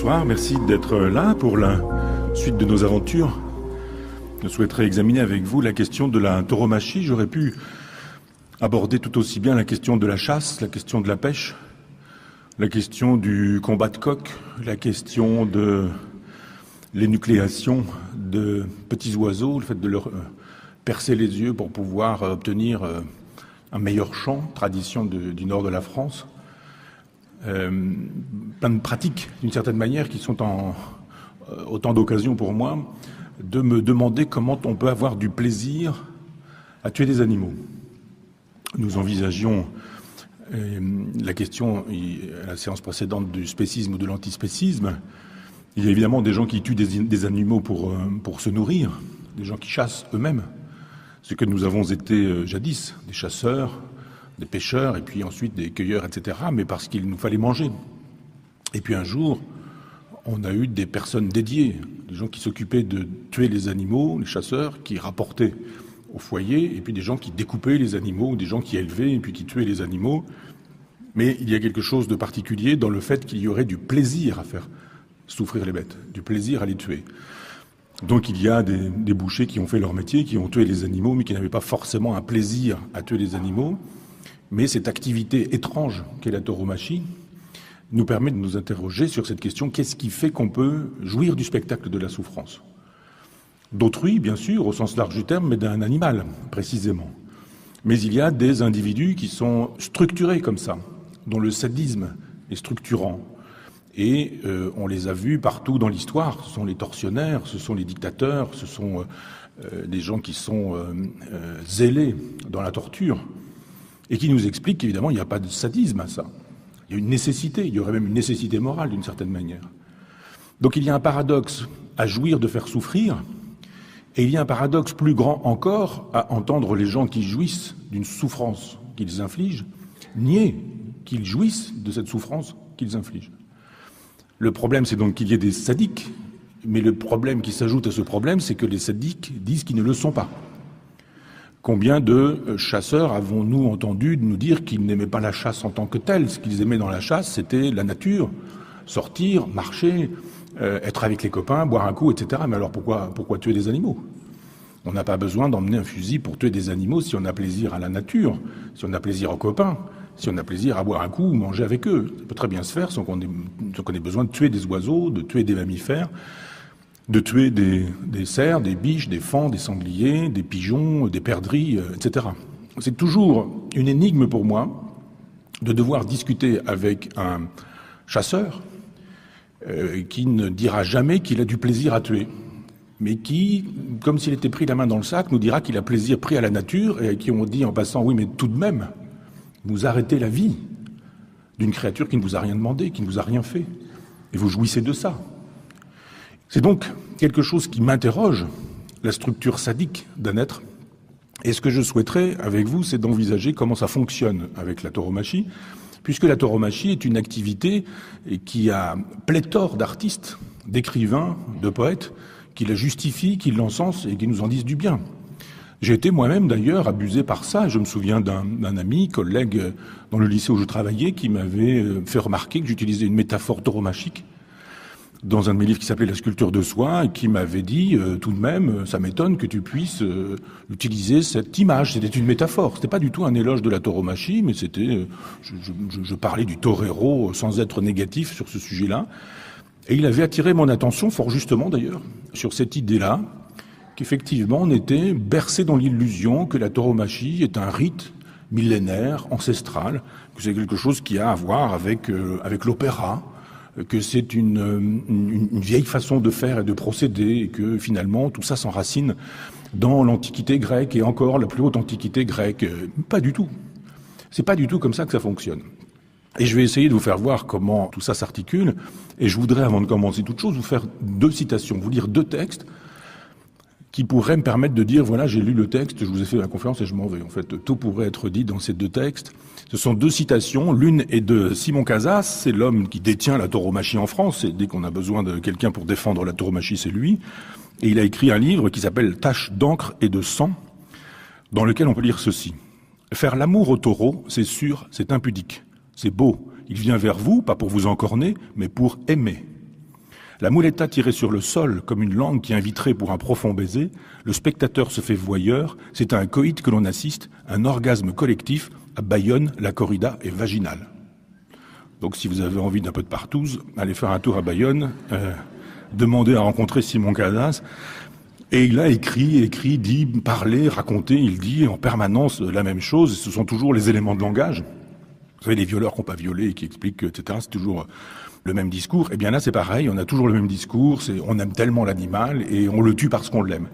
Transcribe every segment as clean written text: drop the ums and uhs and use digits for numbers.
Bonsoir, merci d'être là pour la suite de nos aventures. Je souhaiterais examiner avec vous la question de la tauromachie. J'aurais pu aborder tout aussi bien la question de la chasse, la question de la pêche, la question du combat de coq, la question de l'énucléation de petits oiseaux, le fait de leur percer les yeux pour pouvoir obtenir un meilleur chant, tradition du nord de la France. Plein de pratiques, d'une certaine manière, qui sont autant d'occasions pour moi de me demander comment on peut avoir du plaisir à tuer des animaux. Nous envisagions la question à la séance précédente du spécisme ou de l'antispécisme. Il y a évidemment des gens qui tuent des animaux pour se nourrir, des gens qui chassent eux-mêmes, ce que nous avons été jadis, des chasseurs, des pêcheurs, et puis ensuite des cueilleurs, etc., mais parce qu'il nous fallait manger. Et puis un jour, on a eu des personnes dédiées, des gens qui s'occupaient de tuer les animaux, les chasseurs, qui rapportaient au foyer, et puis des gens qui découpaient les animaux, des gens qui élevaient et puis qui tuaient les animaux. Mais il y a quelque chose de particulier dans le fait qu'il y aurait du plaisir à faire souffrir les bêtes, du plaisir à les tuer. Donc il y a des bouchers qui ont fait leur métier, qui ont tué les animaux, mais qui n'avaient pas forcément un plaisir à tuer les animaux. Mais cette activité étrange qu'est la tauromachie nous permet de nous interroger sur cette question: qu'est-ce qui fait qu'on peut jouir du spectacle de la souffrance d'autrui, bien sûr, au sens large du terme, mais d'un animal, précisément. Mais il y a des individus qui sont structurés comme ça, dont le sadisme est structurant. Et on les a vus partout dans l'histoire. Ce sont les tortionnaires, ce sont les dictateurs, ce sont des gens qui sont zélés dans la torture, et qui nous expliquent qu'évidemment il n'y a pas de sadisme à ça. Il y a une nécessité, il y aurait même une nécessité morale d'une certaine manière. Donc il y a un paradoxe à jouir de faire souffrir, et il y a un paradoxe plus grand encore à entendre les gens qui jouissent d'une souffrance qu'ils infligent nier qu'ils jouissent de cette souffrance qu'ils infligent. Le problème, c'est donc qu'il y ait des sadiques, mais le problème qui s'ajoute à ce problème, c'est que les sadiques disent qu'ils ne le sont pas. Combien de chasseurs avons-nous entendu nous dire qu'ils n'aimaient pas la chasse en tant que telle? Ce qu'ils aimaient dans la chasse, c'était la nature, sortir, marcher, être avec les copains, boire un coup, etc. Mais alors pourquoi tuer des animaux? On n'a pas besoin d'emmener un fusil pour tuer des animaux si on a plaisir à la nature, si on a plaisir aux copains, si on a plaisir à boire un coup ou manger avec eux. Ça peut très bien se faire sans qu'on ait besoin de tuer des oiseaux, de tuer des mammifères, de tuer des cerfs, des biches, des faons, des sangliers, des pigeons, des perdrix, etc. C'est toujours une énigme pour moi de devoir discuter avec un chasseur qui ne dira jamais qu'il a du plaisir à tuer, mais qui, comme s'il était pris la main dans le sac, nous dira qu'il a plaisir pris à la nature, et à qui on dit en passant: oui, mais tout de même, vous arrêtez la vie d'une créature qui ne vous a rien demandé, qui ne vous a rien fait, et vous jouissez de ça. C'est donc quelque chose qui m'interroge, la structure sadique d'un être. Et ce que je souhaiterais avec vous, c'est d'envisager comment ça fonctionne avec la tauromachie, puisque la tauromachie est une activité qui a pléthore d'artistes, d'écrivains, de poètes, qui la justifient, qui l'encensent et qui nous en disent du bien. J'ai été moi-même d'ailleurs abusé par ça. Je me souviens d'un ami, collègue dans le lycée où je travaillais, qui m'avait fait remarquer que j'utilisais une métaphore tauromachique dans un de mes livres qui s'appelait La sculpture de soi, et qui m'avait dit tout de même, ça m'étonne que tu puisses utiliser cette image. C'était une métaphore. C'était pas du tout un éloge de la tauromachie, mais c'était, je parlais du torero sans être négatif sur ce sujet-là. Et il avait attiré mon attention, fort justement d'ailleurs, sur cette idée-là, qu'effectivement on était bercé dans l'illusion que la tauromachie est un rite millénaire, ancestral, que c'est quelque chose qui a à voir avec l'opéra, que c'est une vieille façon de faire et de procéder, et que finalement tout ça s'enracine dans l'Antiquité grecque, et encore la plus haute Antiquité grecque. Pas du tout. C'est pas du tout comme ça que ça fonctionne. Et je vais essayer de vous faire voir comment tout ça s'articule, et je voudrais, avant de commencer toute chose, vous faire deux citations, vous lire deux textes qui pourraient me permettre de dire, voilà, j'ai lu le texte, je vous ai fait la conférence et je m'en vais. En fait, tout pourrait être dit dans ces deux textes. Ce sont deux citations. L'une est de Simon Casas, c'est l'homme qui détient la tauromachie en France, et dès qu'on a besoin de quelqu'un pour défendre la tauromachie, c'est lui. Et il a écrit un livre qui s'appelle « Taches d'encre et de sang », dans lequel on peut lire ceci. « Faire l'amour au taureau, c'est c'est impudique. C'est beau. Il vient vers vous, pas pour vous encorner, mais pour aimer. La muleta tirée sur le sol, comme une langue qui inviterait pour un profond baiser, le spectateur se fait voyeur, c'est à un coït que l'on assiste, un orgasme collectif, à Bayonne, la corrida est vaginale. Donc si vous avez envie d'un peu de partouze, allez faire un tour à Bayonne, demandez à rencontrer Simon Cadas. Et il a écrit, dit, parlé, raconté, il dit en permanence la même chose. Ce sont toujours les éléments de langage. Vous savez, les violeurs qui n'ont pas violé et qui expliquent, etc., c'est toujours le même discours. Eh bien là, c'est pareil, on a toujours le même discours, on aime tellement l'animal et on le tue parce qu'on l'aime.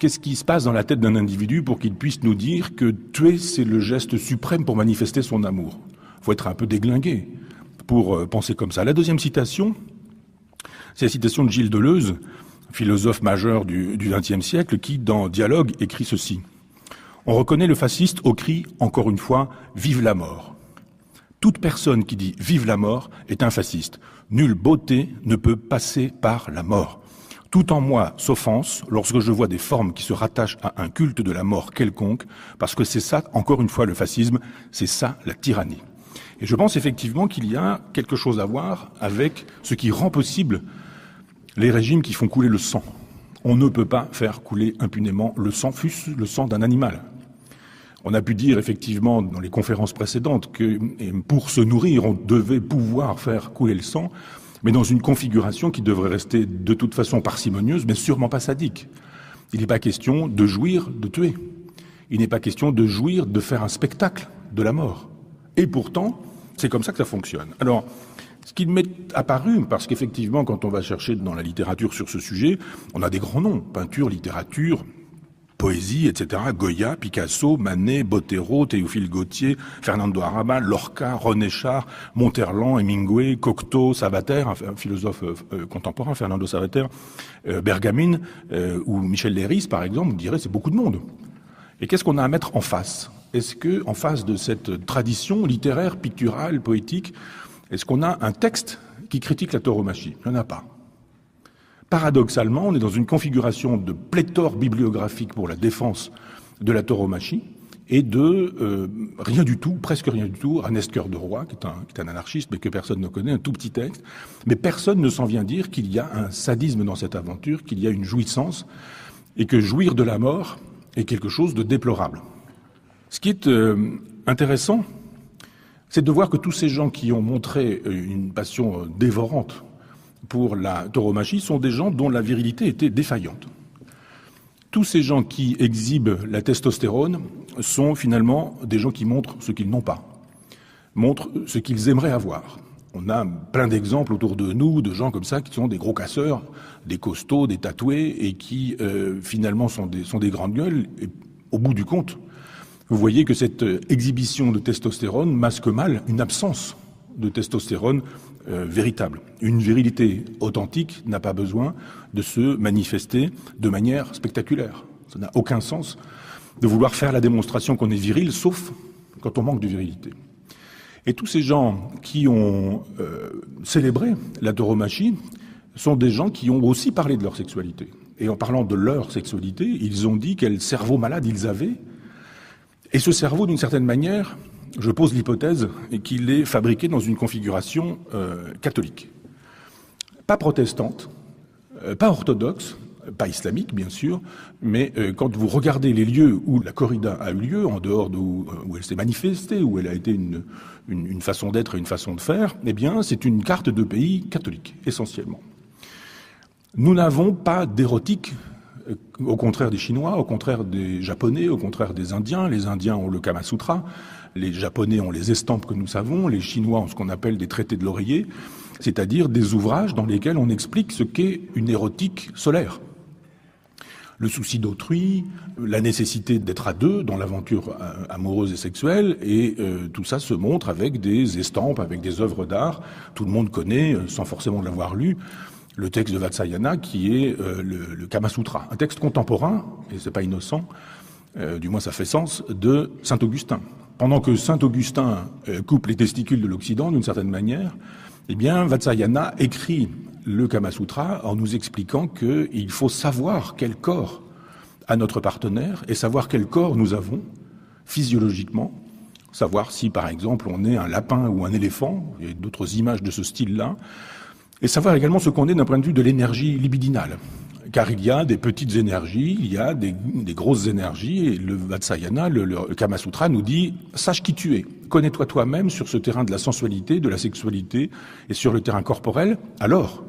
Qu'est-ce qui se passe dans la tête d'un individu pour qu'il puisse nous dire que tuer, c'est le geste suprême pour manifester son amour? Il faut être un peu déglingué pour penser comme ça. La deuxième citation, c'est la citation de Gilles Deleuze, philosophe majeur du XXe siècle, qui, dans Dialogue, écrit ceci. « On reconnaît le fasciste au cri, encore une fois, « Vive la mort !» Toute personne qui dit « Vive la mort !» est un fasciste. Nulle beauté ne peut passer par la mort. Tout en moi s'offense lorsque je vois des formes qui se rattachent à un culte de la mort quelconque, parce que c'est ça, encore une fois, le fascisme, c'est ça la tyrannie. Et je pense effectivement qu'il y a quelque chose à voir avec ce qui rend possible les régimes qui font couler le sang. On ne peut pas faire couler impunément le sang, fût-ce le sang d'un animal. On a pu dire effectivement dans les conférences précédentes que pour se nourrir, on devait pouvoir faire couler le sang, mais dans une configuration qui devrait rester de toute façon parcimonieuse, mais sûrement pas sadique. Il n'est pas question de jouir, de tuer. Il n'est pas question de jouir, de faire un spectacle de la mort. Et pourtant, c'est comme ça que ça fonctionne. Alors, ce qui m'est apparu, parce qu'effectivement, quand on va chercher dans la littérature sur ce sujet, on a des grands noms, peinture, littérature, poésie, etc. Goya, Picasso, Manet, Botero, Théophile Gautier, Fernando Arrabal, Lorca, René Char, Monterland, Hemingway, Cocteau, Savater, un philosophe contemporain, Fernando Savater, Bergamine, ou Michel Leiris, par exemple, vous direz, c'est beaucoup de monde. Et qu'est-ce qu'on a à mettre en face? Est-ce que, en face de cette tradition littéraire, picturale, poétique, est-ce qu'on a un texte qui critique la tauromachie? Il n'y en a pas. Paradoxalement, on est dans une configuration de pléthore bibliographique pour la défense de la tauromachie et de rien du tout, presque rien du tout, Ernest Cœur de Roy, qui est un anarchiste, mais que personne ne connaît, un tout petit texte. Mais personne ne s'en vient dire qu'il y a un sadisme dans cette aventure, qu'il y a une jouissance, et que jouir de la mort est quelque chose de déplorable. Ce qui est intéressant, c'est de voir que tous ces gens qui ont montré une passion dévorante pour la tauromachie sont des gens dont la virilité était défaillante. Tous ces gens qui exhibent la testostérone sont finalement des gens qui montrent ce qu'ils n'ont pas, montrent ce qu'ils aimeraient avoir. On a plein d'exemples autour de nous de gens comme ça qui sont des gros casseurs, des costauds, des tatoués et qui finalement sont des grandes gueules. Et au bout du compte, vous voyez que cette exhibition de testostérone masque mal une absence de testostérone véritable. Une virilité authentique n'a pas besoin de se manifester de manière spectaculaire. Ça n'a aucun sens de vouloir faire la démonstration qu'on est viril, sauf quand on manque de virilité. Et tous ces gens qui ont célébré la tauromachie sont des gens qui ont aussi parlé de leur sexualité. Et en parlant de leur sexualité, ils ont dit quel cerveau malade ils avaient. Et ce cerveau, d'une certaine manière, je pose l'hypothèse qu'il est fabriqué dans une configuration catholique. Pas protestante, pas orthodoxe, pas islamique bien sûr, mais quand vous regardez les lieux où la corrida a eu lieu, en dehors où elle s'est manifestée, où elle a été une façon d'être et une façon de faire, eh bien c'est une carte de pays catholique, essentiellement. Nous n'avons pas d'érotique, au contraire des Chinois, au contraire des Japonais, au contraire des Indiens. Les Indiens ont le Kama Sutra, les Japonais ont les estampes que nous savons, les Chinois ont ce qu'on appelle des traités de l'oreiller, c'est-à-dire des ouvrages dans lesquels on explique ce qu'est une érotique solaire. Le souci d'autrui, la nécessité d'être à deux dans l'aventure amoureuse et sexuelle, et tout ça se montre avec des estampes, avec des œuvres d'art. Tout le monde connaît, sans forcément l'avoir lu, le texte de Vatsayana qui est le Kama Sutra, un texte contemporain, et c'est pas innocent, du moins ça fait sens, de Saint Augustin. Pendant que Saint Augustin coupe les testicules de l'Occident d'une certaine manière, eh bien Vatsayana écrit le Kama Sutra en nous expliquant qu'il faut savoir quel corps a notre partenaire et savoir quel corps nous avons physiologiquement, savoir si par exemple on est un lapin ou un éléphant, il y a d'autres images de ce style-là, Et savoir également ce qu'on est d'un point de vue de l'énergie libidinale. Car il y a des petites énergies, il y a des grosses énergies, et le Vatsyayana, le Kama Sutra nous dit « Sache qui tu es, connais-toi toi-même sur ce terrain de la sensualité, de la sexualité, et sur le terrain corporel, alors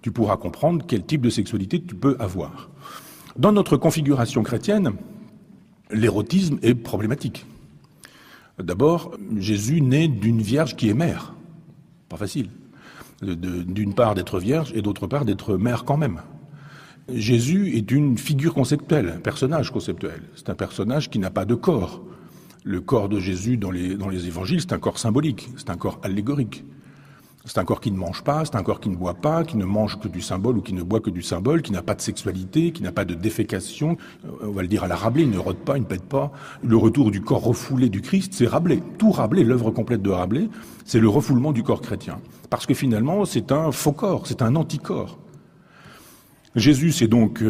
tu pourras comprendre quel type de sexualité tu peux avoir. » Dans notre configuration chrétienne, l'érotisme est problématique. D'abord, Jésus naît d'une vierge qui est mère. Pas facile. D'une part d'être vierge et d'autre part d'être mère quand même. Jésus est une figure conceptuelle, un personnage conceptuel. C'est un personnage qui n'a pas de corps. Le corps de Jésus dans les évangiles, c'est un corps symbolique, c'est un corps allégorique. C'est un corps qui ne mange pas, c'est un corps qui ne boit pas, qui ne mange que du symbole ou qui ne boit que du symbole, qui n'a pas de sexualité, qui n'a pas de défécation. On va le dire à la Rabelais, il ne rôde pas, il ne pète pas. Le retour du corps refoulé du Christ, c'est Rabelais. Tout Rabelais, l'œuvre complète de Rabelais, c'est le refoulement du corps chrétien. Parce que finalement, c'est un faux corps, c'est un anticorps. Jésus, c'est donc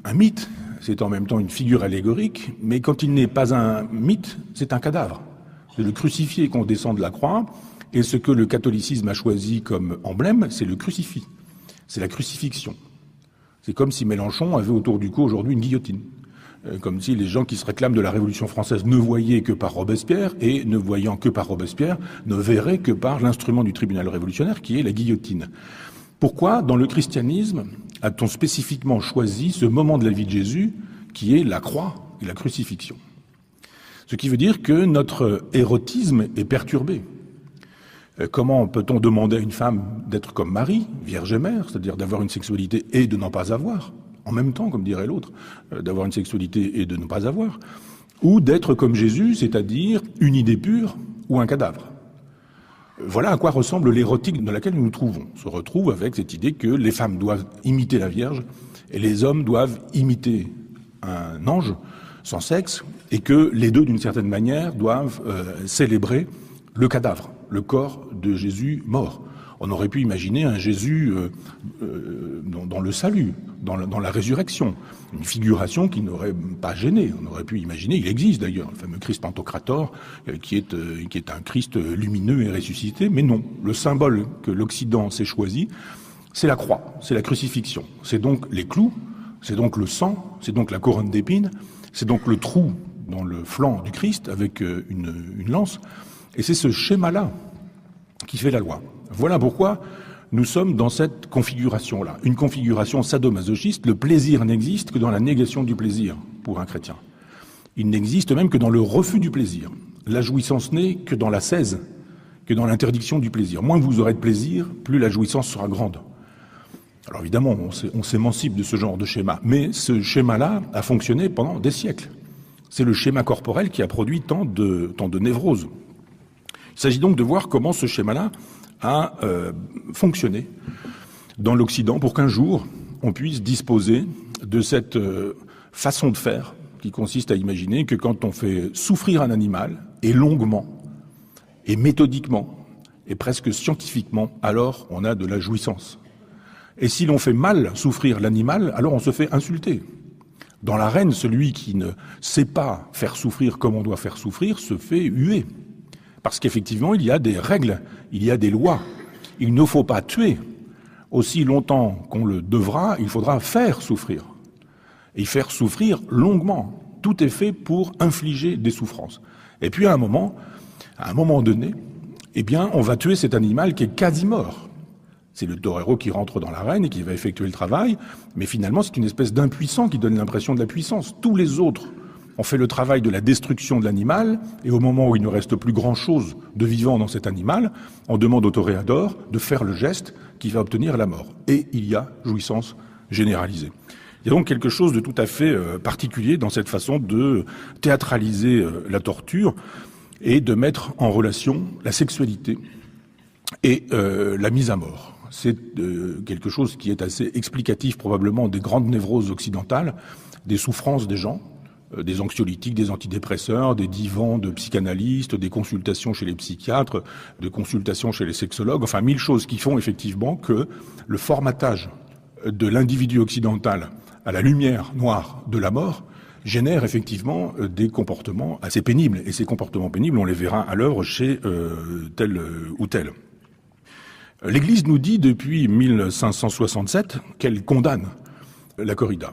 un mythe, c'est en même temps une figure allégorique, mais quand il n'est pas un mythe, c'est un cadavre. C'est le crucifié qu'on descend de la croix, et ce que le catholicisme a choisi comme emblème, c'est le crucifix. C'est la crucifixion. C'est comme si Mélenchon avait autour du cou aujourd'hui une guillotine. Comme si les gens qui se réclament de la Révolution française ne voyaient que par Robespierre, et ne voyant que par Robespierre, ne verraient que par l'instrument du tribunal révolutionnaire qui est la guillotine. Pourquoi, dans le christianisme, a-t-on spécifiquement choisi ce moment de la vie de Jésus qui est la croix et la crucifixion? Ce qui veut dire que notre érotisme est perturbé. Comment peut-on demander à une femme d'être comme Marie, vierge et mère, c'est-à-dire d'avoir une sexualité et de n'en pas avoir, en même temps, comme dirait l'autre, d'avoir une sexualité et de ne pas avoir, ou d'être comme Jésus, c'est-à-dire une idée pure ou un cadavre? Voilà à quoi ressemble l'érotique dans laquelle nous nous trouvons. On se retrouve avec cette idée que les femmes doivent imiter la Vierge et les hommes doivent imiter un ange sans sexe et que les deux, d'une certaine manière, doivent célébrer le cadavre, le corps de Jésus mort. On aurait pu imaginer un Jésus dans le salut, dans la résurrection, une figuration qui n'aurait pas gêné. On aurait pu imaginer, il existe d'ailleurs, le fameux Christ Pantocrator, qui est un Christ lumineux et ressuscité, mais non. Le symbole que l'Occident s'est choisi, c'est la croix, c'est la crucifixion. C'est donc les clous, c'est donc le sang, c'est donc la couronne d'épines, c'est donc le trou dans le flanc du Christ avec une lance. Et c'est ce schéma-là qui fait la loi. Voilà pourquoi nous sommes dans cette configuration-là, une configuration sadomasochiste. Le plaisir n'existe que dans la négation du plaisir pour un chrétien. Il n'existe même que dans le refus du plaisir. La jouissance n'est que dans l'ascèse, que dans l'interdiction du plaisir. Moins vous aurez de plaisir, plus la jouissance sera grande. Alors évidemment, on s'émancipe de ce genre de schéma, mais ce schéma-là a fonctionné pendant des siècles. C'est le schéma corporel qui a produit tant de névroses. Il s'agit donc de voir comment ce schéma-là a fonctionné dans l'Occident pour qu'un jour, on puisse disposer de cette façon de faire qui consiste à imaginer que quand on fait souffrir un animal, et longuement, et méthodiquement, et presque scientifiquement, alors on a de la jouissance. Et si l'on fait mal souffrir l'animal, alors on se fait insulter. Dans l'arène, celui qui ne sait pas faire souffrir comme on doit faire souffrir se fait huer. Parce qu'effectivement, il y a des règles, il y a des lois. Il ne faut pas tuer. Aussi longtemps qu'on le devra, il faudra faire souffrir. Et faire souffrir longuement. Tout est fait pour infliger des souffrances. Et puis à un moment donné, eh bien, on va tuer cet animal qui est quasi mort. C'est le torero qui rentre dans l'arène et qui va effectuer le travail, mais finalement c'est une espèce d'impuissant qui donne l'impression de la puissance. Tous les autres ont fait le travail de la destruction de l'animal, et au moment où il ne reste plus grand-chose de vivant dans cet animal, on demande au toréador de faire le geste qui va obtenir la mort. Et il y a jouissance généralisée. Il y a donc quelque chose de tout à fait particulier dans cette façon de théâtraliser la torture et de mettre en relation la sexualité et la mise à mort. C'est quelque chose qui est assez explicatif probablement des grandes névroses occidentales, des souffrances des gens, des anxiolytiques, des antidépresseurs, des divans de psychanalystes, des consultations chez les psychiatres, des consultations chez les sexologues, enfin 1000 choses qui font effectivement que le formatage de l'individu occidental à la lumière noire de la mort génère effectivement des comportements assez pénibles. Et ces comportements pénibles, on les verra à l'œuvre chez tel ou tel. L'Église nous dit depuis 1567 qu'elle condamne la corrida.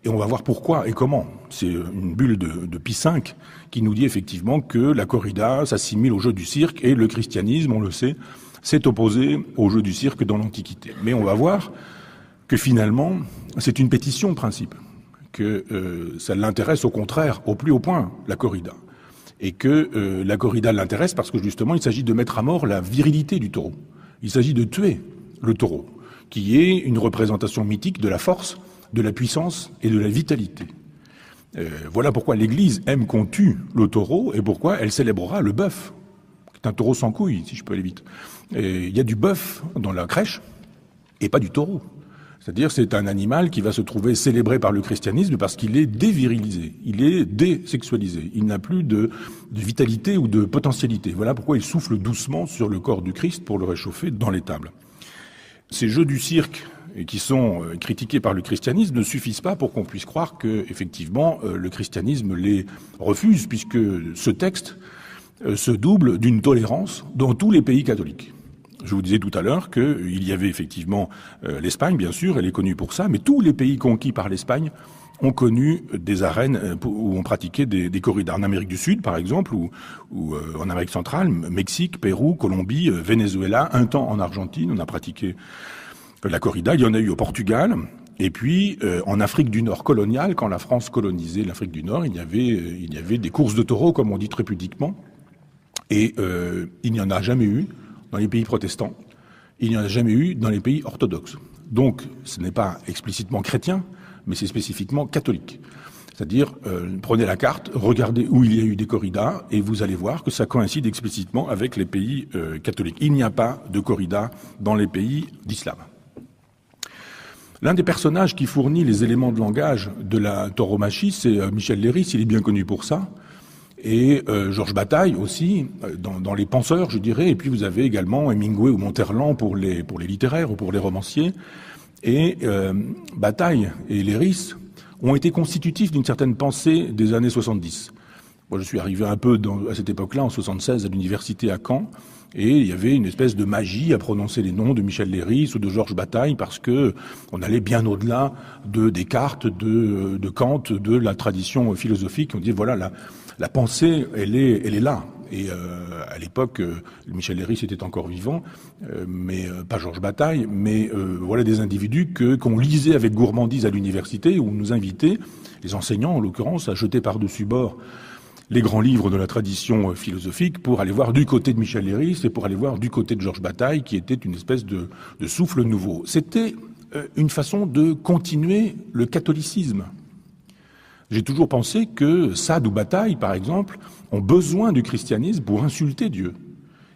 Et on va voir pourquoi et comment. C'est une bulle de Pie V qui nous dit effectivement que la corrida s'assimile au jeu du cirque et le christianisme, on le sait, s'est opposé au jeu du cirque dans l'Antiquité. Mais on va voir que finalement, c'est une pétition de principe, que ça l'intéresse au contraire, au plus haut point, la corrida. Et que la corrida l'intéresse parce que justement, il s'agit de mettre à mort la virilité du taureau. Il s'agit de tuer le taureau, qui est une représentation mythique de la force, de la puissance et de la vitalité. Voilà pourquoi l'Église aime qu'on tue le taureau et pourquoi elle célébrera le bœuf, qui est un taureau sans couilles, si je peux aller vite. Il y a du bœuf dans la crèche et pas du taureau. C'est-à-dire c'est un animal qui va se trouver célébré par le christianisme parce qu'il est dévirilisé, il est désexualisé, il n'a plus de vitalité ou de potentialité. Voilà pourquoi il souffle doucement sur le corps du Christ pour le réchauffer dans l'étable. Ces jeux du cirque qui sont critiqués par le christianisme ne suffisent pas pour qu'on puisse croire que, effectivement, le christianisme les refuse, puisque ce texte se double d'une tolérance dans tous les pays catholiques. Je vous disais tout à l'heure qu'il y avait effectivement l'Espagne, bien sûr, elle est connue pour ça, mais tous les pays conquis par l'Espagne ont connu des arènes où on pratiquait des corridas. En Amérique du Sud, par exemple, ou en Amérique centrale, Mexique, Pérou, Colombie, Venezuela, un temps en Argentine, on a pratiqué la corrida. Il y en a eu au Portugal, et puis en Afrique du Nord coloniale, quand la France colonisait l'Afrique du Nord, il y avait des courses de taureaux, comme on dit très pudiquement, et il n'y en a jamais eu dans les pays protestants, il n'y en a jamais eu dans les pays orthodoxes. Donc, ce n'est pas explicitement chrétien, mais c'est spécifiquement catholique. C'est-à-dire, prenez la carte, regardez où il y a eu des corridas, et vous allez voir que ça coïncide explicitement avec les pays catholiques. Il n'y a pas de corrida dans les pays d'islam. L'un des personnages qui fournit les éléments de langage de la tauromachie, c'est Michel Léris, il est bien connu pour ça. Et Georges Bataille aussi, dans les penseurs, je dirais. Et puis vous avez également Hemingway ou Monterland pour les littéraires ou pour les romanciers. Et Bataille et Léris ont été constitutifs d'une certaine pensée des années 70. Moi, je suis arrivé un peu à cette époque-là, en 76, à l'université à Caen. Et il y avait une espèce de magie à prononcer les noms de Michel Léris ou de Georges Bataille parce que on allait bien au-delà de Descartes, de Kant, de la tradition philosophique. On disait voilà, la pensée, elle est là. Et à l'époque, Michel Léris était encore vivant, mais pas Georges Bataille. Mais voilà des individus qu'on lisait avec gourmandise à l'université, où on nous invitait, les enseignants en l'occurrence, à jeter par-dessus bord les grands livres de la tradition philosophique pour aller voir du côté de Michel Léris et pour aller voir du côté de Georges Bataille, qui était une espèce de souffle nouveau. C'était une façon de continuer le catholicisme. J'ai toujours pensé que Sade ou Bataille, par exemple, ont besoin du christianisme pour insulter Dieu.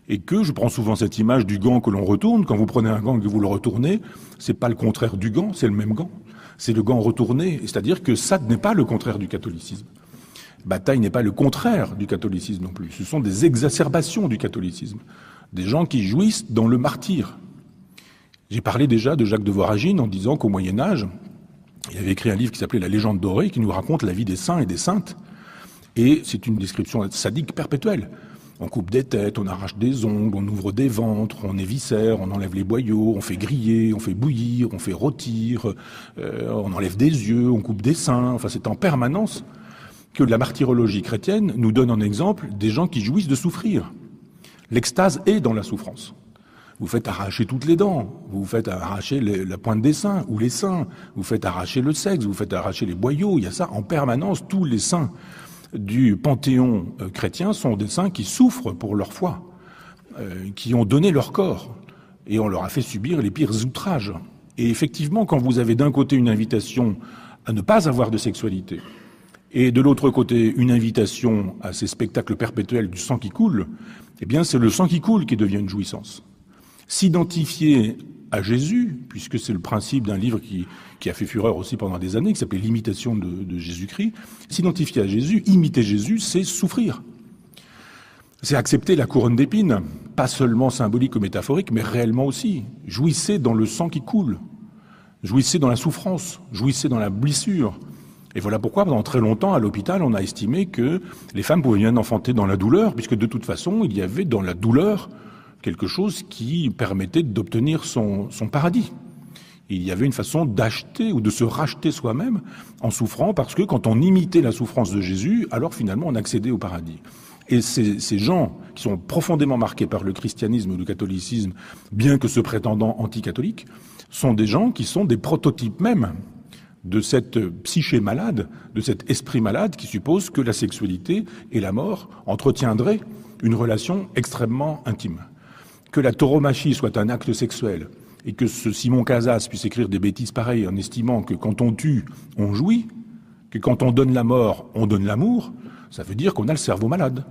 Et que, je prends souvent cette image du gant que l'on retourne, quand vous prenez un gant et que vous le retournez, c'est pas le contraire du gant, c'est le même gant. C'est le gant retourné, c'est-à-dire que Sade n'est pas le contraire du catholicisme. Bataille n'est pas le contraire du catholicisme non plus. Ce sont des exacerbations du catholicisme. Des gens qui jouissent dans le martyre. J'ai parlé déjà de Jacques de Voragine en disant qu'au Moyen-Âge, il avait écrit un livre qui s'appelait La Légende dorée, qui nous raconte la vie des saints et des saintes. Et c'est une description sadique perpétuelle. On coupe des têtes, on arrache des ongles, on ouvre des ventres, on éviscère, on enlève les boyaux, on fait griller, on fait bouillir, on fait rôtir, on enlève des yeux, on coupe des seins. Enfin, c'est en permanence que la martyrologie chrétienne nous donne en exemple des gens qui jouissent de souffrir. L'extase est dans la souffrance. Vous faites arracher toutes les dents, vous faites arracher la pointe des seins ou les seins, vous faites arracher le sexe, vous faites arracher les boyaux, il y a ça en permanence. Tous les saints du panthéon chrétien sont des saints qui souffrent pour leur foi, qui ont donné leur corps, et on leur a fait subir les pires outrages. Et effectivement, quand vous avez d'un côté une invitation à ne pas avoir de sexualité, et de l'autre côté, une invitation à ces spectacles perpétuels du sang qui coule, eh bien, c'est le sang qui coule qui devient une jouissance. S'identifier à Jésus, puisque c'est le principe d'un livre qui a fait fureur aussi pendant des années, qui s'appelait L'imitation de Jésus-Christ, s'identifier à Jésus, imiter Jésus, c'est souffrir. C'est accepter la couronne d'épines, pas seulement symbolique ou métaphorique, mais réellement aussi. Jouissez dans le sang qui coule, jouissez dans la souffrance, jouissez dans la blessure. Et voilà pourquoi, pendant très longtemps, à l'hôpital, on a estimé que les femmes pouvaient bien enfanter dans la douleur, puisque de toute façon, il y avait dans la douleur quelque chose qui permettait d'obtenir son paradis. Il y avait une façon d'acheter ou de se racheter soi-même en souffrant, parce que quand on imitait la souffrance de Jésus, alors finalement on accédait au paradis. Et ces gens qui sont profondément marqués par le christianisme ou le catholicisme, bien que se prétendant anticatholiques, sont des gens qui sont des prototypes même de cette psyché malade, de cet esprit malade qui suppose que la sexualité et la mort entretiendraient une relation extrêmement intime. Que la tauromachie soit un acte sexuel et que ce Simon Casas puisse écrire des bêtises pareilles en estimant que quand on tue, on jouit, que quand on donne la mort, on donne l'amour, ça veut dire qu'on a le cerveau malade.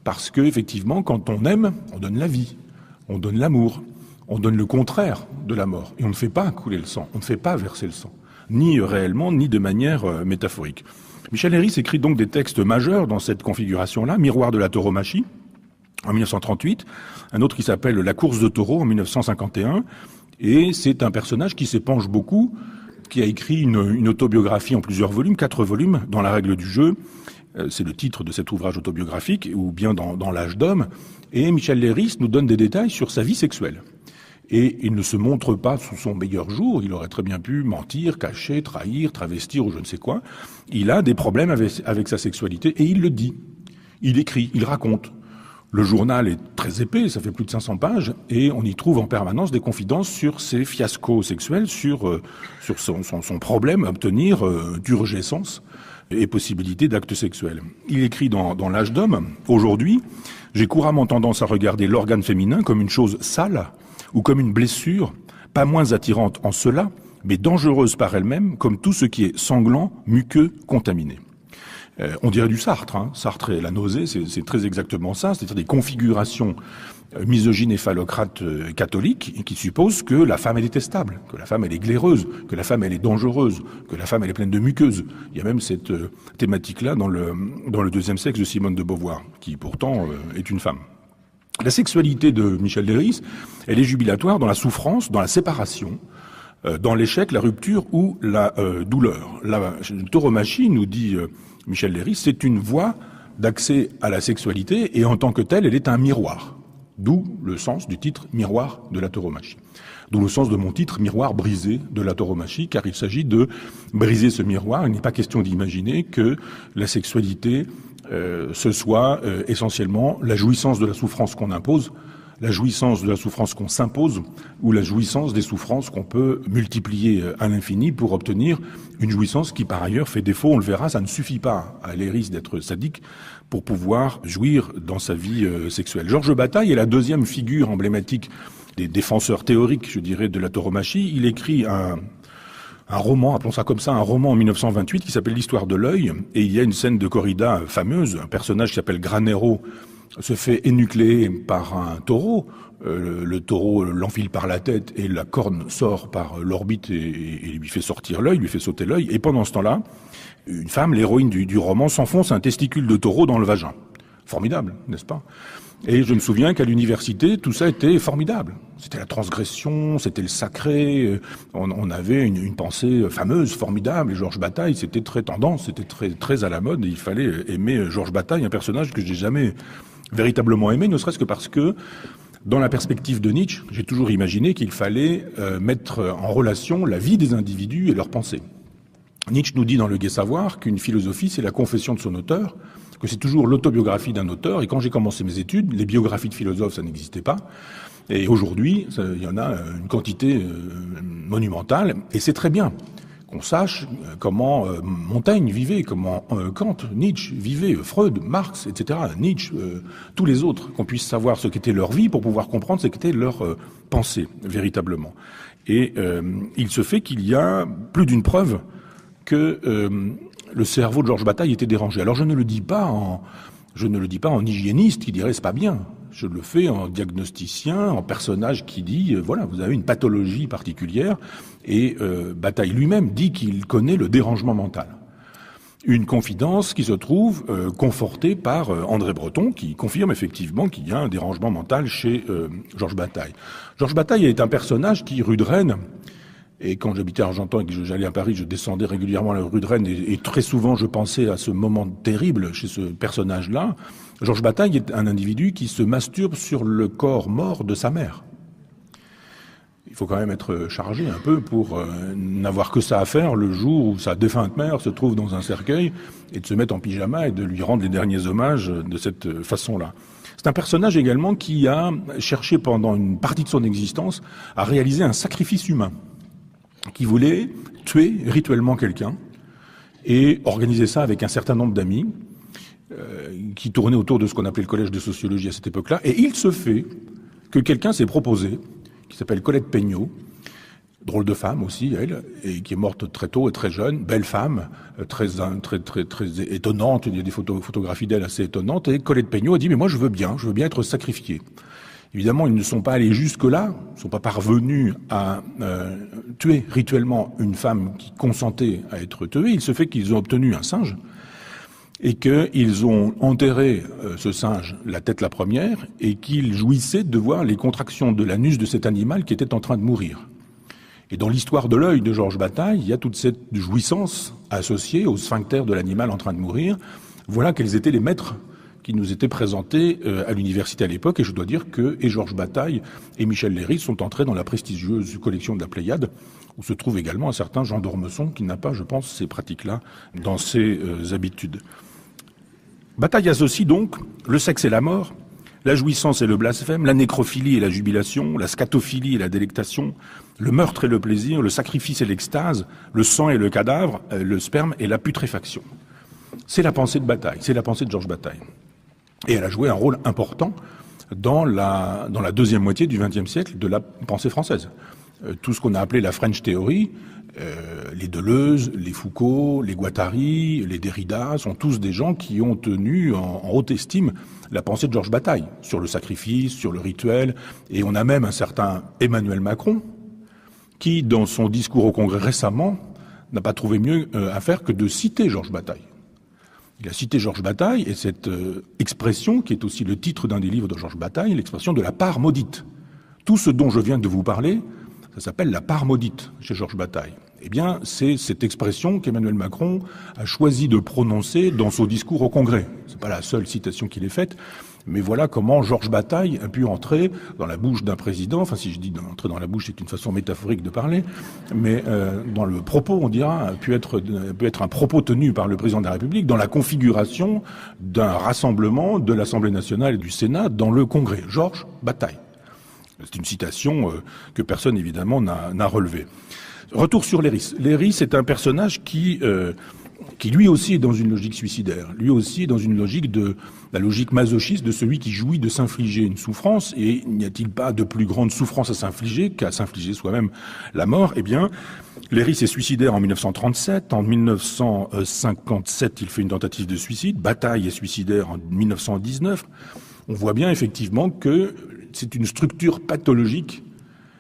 Parce que, effectivement, quand on aime, on donne la vie, on donne l'amour, on donne le contraire de la mort. Et on ne fait pas couler le sang, on ne fait pas verser le sang, ni réellement, ni de manière métaphorique. Michel Leiris écrit donc des textes majeurs dans cette configuration-là, Miroir de la tauromachie, en 1938, un autre qui s'appelle La course de taureau, en 1951, et c'est un personnage qui s'épanche beaucoup, qui a écrit une autobiographie en plusieurs volumes, 4 volumes, dans La règle du jeu. C'est le titre de cet ouvrage autobiographique, ou bien dans L'âge d'homme. Et Michel Leiris nous donne des détails sur sa vie sexuelle. Et il ne se montre pas sous son meilleur jour. Il aurait très bien pu mentir, cacher, trahir, travestir ou je ne sais quoi. Il a des problèmes avec sa sexualité et il le dit. Il écrit, il raconte. Le journal est très épais, ça fait plus de 500 pages, et on y trouve en permanence des confidences sur ses fiascos sexuels, sur son problème à obtenir d'urgescence et possibilité d'actes sexuels. Il écrit dans L'âge d'homme, « Aujourd'hui, j'ai couramment tendance à regarder l'organe féminin comme une chose sale ou comme une blessure, pas moins attirante en cela, mais dangereuse par elle-même, comme tout ce qui est sanglant, muqueux, contaminé. » On dirait du Sartre. Sartre et la nausée, c'est très exactement ça, c'est-à-dire des configurations misogynes et phallocrates catholiques qui supposent que la femme est détestable, que la femme elle est glaireuse, que la femme elle est dangereuse, que la femme elle est pleine de muqueuses. Il y a même cette thématique-là dans le deuxième sexe de Simone de Beauvoir, qui pourtant est une femme. La sexualité de Michel Leiris, elle est jubilatoire dans la souffrance, dans la séparation, dans l'échec, la rupture ou la douleur. La tauromachie, nous dit Michel Leiris, c'est une voie d'accès à la sexualité et en tant que telle, elle est un miroir. D'où le sens du titre « Miroir de la tauromachie ». D'où le sens de mon titre « Miroir brisé de la tauromachie », car il s'agit de briser ce miroir. Il n'est pas question d'imaginer que la sexualité, ce soit essentiellement la jouissance de la souffrance qu'on impose, la jouissance de la souffrance qu'on s'impose ou la jouissance des souffrances qu'on peut multiplier à l'infini pour obtenir une jouissance qui par ailleurs fait défaut. On le verra, ça ne suffit pas à Leiris d'être sadique pour pouvoir jouir dans sa vie sexuelle. Georges Bataille est la deuxième figure emblématique des défenseurs théoriques, je dirais, de la tauromachie. Il écrit un roman, appelons ça comme ça, un roman en 1928 qui s'appelle L'histoire de l'œil, et il y a une scène de corrida fameuse, un personnage qui s'appelle Granero se fait énucléer par un taureau, le taureau l'enfile par la tête et la corne sort par l'orbite et lui fait sortir l'œil, lui fait sauter l'œil, et pendant ce temps-là, une femme, l'héroïne du roman, s'enfonce un testicule de taureau dans le vagin. Formidable, n'est-ce pas ? Et je me souviens qu'à l'université, tout ça était formidable. C'était la transgression, c'était le sacré, on avait une pensée fameuse, formidable, et Georges Bataille, c'était très tendance, c'était très à la mode, et il fallait aimer Georges Bataille, un personnage que j'ai jamais véritablement aimé, ne serait-ce que parce que, dans la perspective de Nietzsche, j'ai toujours imaginé qu'il fallait mettre en relation la vie des individus et leurs pensées. Nietzsche nous dit dans Le Gai Savoir qu'une philosophie, c'est la confession de son auteur, que c'est toujours l'autobiographie d'un auteur, et quand j'ai commencé mes études, les biographies de philosophes, ça n'existait pas, et aujourd'hui, il y en a une quantité monumentale, et c'est très bien qu'on sache comment Montaigne vivait, comment Kant, Nietzsche vivait, Freud, Marx, etc., Nietzsche, tous les autres, qu'on puisse savoir ce qu'était leur vie pour pouvoir comprendre ce qu'était leur pensée, véritablement. Et il se fait qu'il y a plus d'une preuve que le cerveau de Georges Bataille était dérangé. Alors je ne le dis pas en hygiéniste qui dirait c'est pas bien. Je le fais en diagnosticien, en personnage qui dit voilà, vous avez une pathologie particulière, et Bataille lui-même dit qu'il connaît le dérangement mental. Une confidence qui se trouve confortée par André Breton, qui confirme effectivement qu'il y a un dérangement mental chez Georges Bataille. Georges Bataille est un personnage qui, rue de Rennes, et quand j'habitais à Argentan et que j'allais à Paris, je descendais régulièrement la rue de Rennes, et très souvent je pensais à ce moment terrible chez ce personnage-là. Georges Bataille est un individu qui se masturbe sur le corps mort de sa mère. Il faut quand même être chargé un peu pour n'avoir que ça à faire le jour où sa défunte mère se trouve dans un cercueil et de se mettre en pyjama et de lui rendre les derniers hommages de cette façon-là. C'est un personnage également qui a cherché pendant une partie de son existence à réaliser un sacrifice humain, qui voulait tuer rituellement quelqu'un et organiser ça avec un certain nombre d'amis qui tournaient autour de ce qu'on appelait le collège de sociologie à cette époque-là. Et il se fait que quelqu'un s'est proposé, qui s'appelle Colette Peignot, drôle de femme aussi, elle, et qui est morte très tôt et très jeune, belle femme, très étonnante, il y a des photographies d'elle assez étonnantes, et Colette Peignot a dit « mais moi je veux bien être sacrifiée ». Évidemment, ils ne sont pas allés jusque-là, ils ne sont pas parvenus à tuer rituellement une femme qui consentait à être tuée. Il se fait qu'ils ont obtenu un singe et qu'ils ont enterré ce singe, la tête la première, et qu'ils jouissaient de voir les contractions de l'anus de cet animal qui était en train de mourir. Et dans l'histoire de l'œil de Georges Bataille, il y a toute cette jouissance associée au sphincter de l'animal en train de mourir. Voilà quels étaient les maîtres qui nous étaient présentés à l'université à l'époque, et je dois dire que et Georges Bataille et Michel Léris sont entrés dans la prestigieuse collection de la Pléiade, où se trouve également un certain Jean d'Ormesson, qui n'a pas, je pense, ces pratiques-là dans ses habitudes. Bataille associe donc le sexe et la mort, la jouissance et le blasphème, la nécrophilie et la jubilation, la scatophilie et la délectation, le meurtre et le plaisir, le sacrifice et l'extase, le sang et le cadavre, le sperme et la putréfaction. C'est la pensée de Bataille, c'est la pensée de Georges Bataille. Et elle a joué un rôle important dans la deuxième moitié du XXe siècle de la pensée française. Tout ce qu'on a appelé la French Theory, les Deleuze, les Foucault, les Guattari, les Derrida, sont tous des gens qui ont tenu en haute estime la pensée de Georges Bataille sur le sacrifice, sur le rituel. Et on a même un certain Emmanuel Macron qui, dans son discours au Congrès récemment, n'a pas trouvé mieux à faire que de citer Georges Bataille. Il a cité Georges Bataille et cette expression, qui est aussi le titre d'un des livres de Georges Bataille, l'expression de la part maudite. Tout ce dont je viens de vous parler, ça s'appelle la part maudite chez Georges Bataille. Eh bien, c'est cette expression qu'Emmanuel Macron a choisi de prononcer dans son discours au Congrès. C'est pas la seule citation qu'il ait faite, mais voilà comment Georges Bataille a pu entrer dans la bouche d'un président. Enfin, si je dis entrer dans la bouche, c'est une façon métaphorique de parler, mais dans le propos, on dira, peut être un propos tenu par le président de la République dans la configuration d'un rassemblement de l'Assemblée nationale et du Sénat dans le Congrès. Georges Bataille. C'est une citation que personne, évidemment, n'a relevée. Retour sur Léris. Léris est un personnage qui lui aussi est dans une logique suicidaire. Lui aussi est dans une logique la logique masochiste de celui qui jouit de s'infliger une souffrance. Et n'y a-t-il pas de plus grande souffrance à s'infliger qu'à s'infliger soi-même la mort? Eh bien, Léris est suicidaire en 1937. En 1957, il fait une tentative de suicide. Bataille est suicidaire en 1919. On voit bien effectivement que c'est une structure pathologique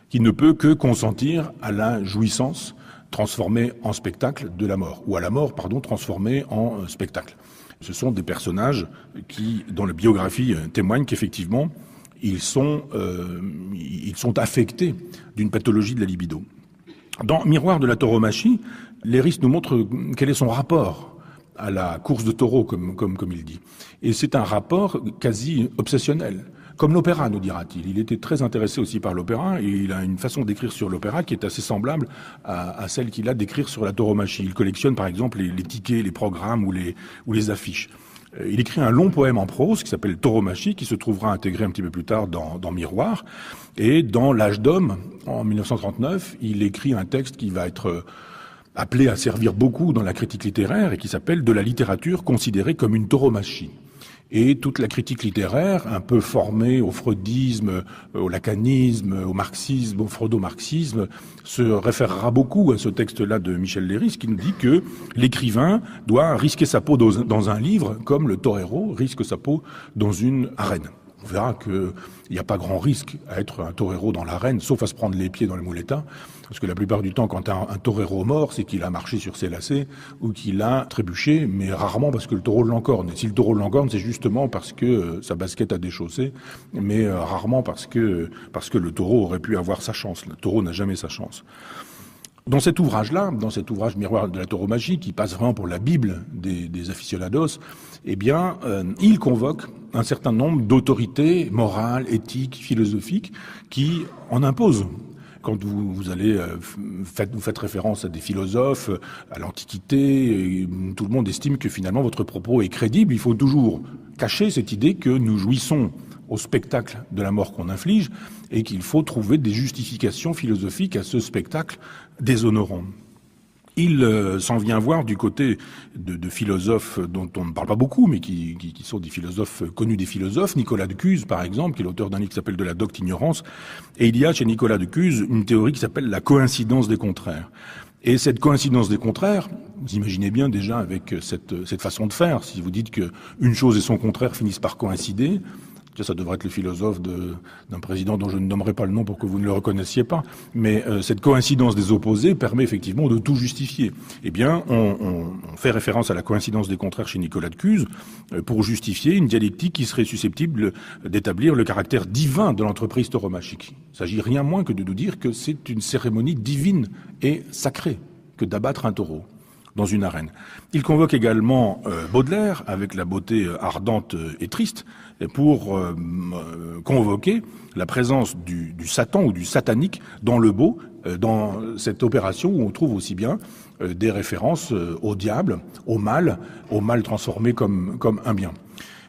qui ne peut que consentir à la jouissance transformée en spectacle de la mort, ou à la mort, pardon, transformée en spectacle. Ce sont des personnages qui, dans la biographie, témoignent qu'effectivement, ils sont affectés d'une pathologie de la libido. Dans Miroir de la tauromachie, Léris nous montre quel est son rapport à la course de taureaux, comme il dit. Et c'est un rapport quasi obsessionnel. Comme l'opéra, nous dira-t-il. Il était très intéressé aussi par l'opéra et il a une façon d'écrire sur l'opéra qui est assez semblable à celle qu'il a d'écrire sur la tauromachie. Il collectionne par exemple les tickets, les programmes ou les affiches. Il écrit un long poème en prose qui s'appelle Tauromachie, qui se trouvera intégré un petit peu plus tard dans Miroir. Et dans L'Âge d'homme, en 1939, il écrit un texte qui va être appelé à servir beaucoup dans la critique littéraire et qui s'appelle « De la littérature considérée comme une tauromachie ». Et toute la critique littéraire, un peu formée au freudisme, au lacanisme, au marxisme, au freudo-marxisme, se référera beaucoup à ce texte-là de Michel Léris, qui nous dit que l'écrivain doit risquer sa peau dans un livre, comme le torero risque sa peau dans une arène. On verra qu'il n'y a pas grand risque à être un torero dans l'arène, sauf à se prendre les pieds dans le muleta, parce que la plupart du temps, quand un torero mort, c'est qu'il a marché sur ses lacets ou qu'il a trébuché, mais rarement parce que le taureau l'encorne. Et si le taureau l'encorne, c'est justement parce que sa basket a déchaussé, mais rarement parce que le taureau aurait pu avoir sa chance. Le taureau n'a jamais sa chance. Dans cet ouvrage-là, dans cet ouvrage Miroir de la tauromachie, qui passe vraiment pour la Bible des aficionados, eh bien, il convoque un certain nombre d'autorités morales, éthiques, philosophiques, qui en imposent. Quand vous allez, vous faites référence à des philosophes, à l'Antiquité, tout le monde estime que finalement votre propos est crédible. Il faut toujours cacher cette idée que nous jouissons au spectacle de la mort qu'on inflige et qu'il faut trouver des justifications philosophiques à ce spectacle déshonorant. Il s'en vient voir du côté de philosophes dont on ne parle pas beaucoup, mais qui sont des philosophes connus des philosophes. Nicolas de Cuse, par exemple, qui est l'auteur d'un livre qui s'appelle De la docte ignorance. Et il y a chez Nicolas de Cuse une théorie qui s'appelle la coïncidence des contraires. Et cette coïncidence des contraires, vous imaginez bien déjà avec cette façon de faire, si vous dites qu'une chose et son contraire finissent par coïncider, ça devrait être le philosophe d'un président dont je ne nommerai pas le nom pour que vous ne le reconnaissiez pas. Mais cette coïncidence des opposés permet effectivement de tout justifier. Eh bien, on fait référence à la coïncidence des contraires chez Nicolas de Cuse pour justifier une dialectique qui serait susceptible d'établir le caractère divin de l'entreprise tauromachique. Il ne s'agit rien moins que de nous dire que c'est une cérémonie divine et sacrée que d'abattre un taureau dans une arène. Il convoque également Baudelaire, avec la beauté ardente et triste, pour convoquer la présence du Satan ou du satanique dans le beau, dans cette opération où on trouve aussi bien des références au diable, au mal transformé comme un bien.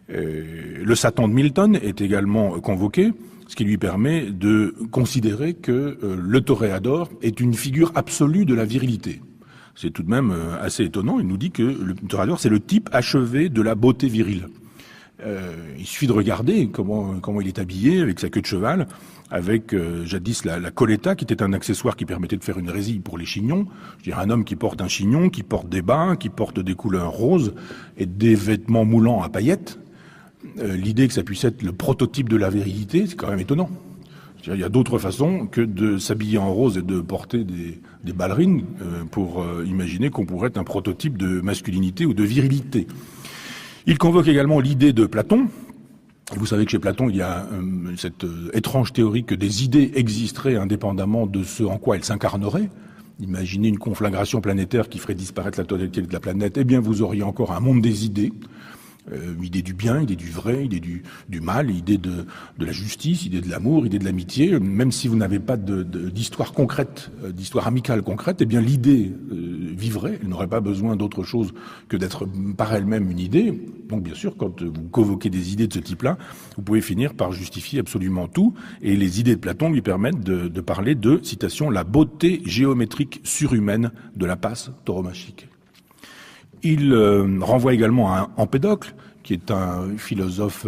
Le Satan de Milton est également convoqué, ce qui lui permet de considérer que le toréador est une figure absolue de la virilité. C'est tout de même assez étonnant. Il nous dit que le toréador, c'est le type achevé de la beauté virile. Il suffit de regarder comment il est habillé, avec sa queue de cheval, avec jadis la coletta, qui était un accessoire qui permettait de faire une résille pour les chignons. Je dirais un homme qui porte un chignon, qui porte des bas, qui porte des couleurs roses et des vêtements moulants à paillettes. L'idée que ça puisse être le prototype de la virilité, c'est quand même étonnant. Il y a d'autres façons que de s'habiller en rose et de porter des ballerines pour imaginer qu'on pourrait être un prototype de masculinité ou de virilité. Il convoque également l'idée de Platon. Vous savez que chez Platon, il y a cette étrange théorie que des idées existeraient indépendamment de ce en quoi elles s'incarneraient. Imaginez une conflagration planétaire qui ferait disparaître la totalité de la planète. Eh bien, vous auriez encore un monde des idées. Idée du bien, idée du vrai, idée du mal, idée de la justice, idée de l'amour, idée de l'amitié. Même si vous n'avez pas d'histoire concrète, d'histoire amicale concrète, eh bien l'idée vivrait. Elle n'aurait pas besoin d'autre chose que d'être par elle-même une idée. Donc bien sûr, quand vous convoquez des idées de ce type-là, vous pouvez finir par justifier absolument tout. Et les idées de Platon lui permettent de parler de, citation, la beauté géométrique surhumaine de la passe tauromachique. Il renvoie également à Empédocle, qui est un philosophe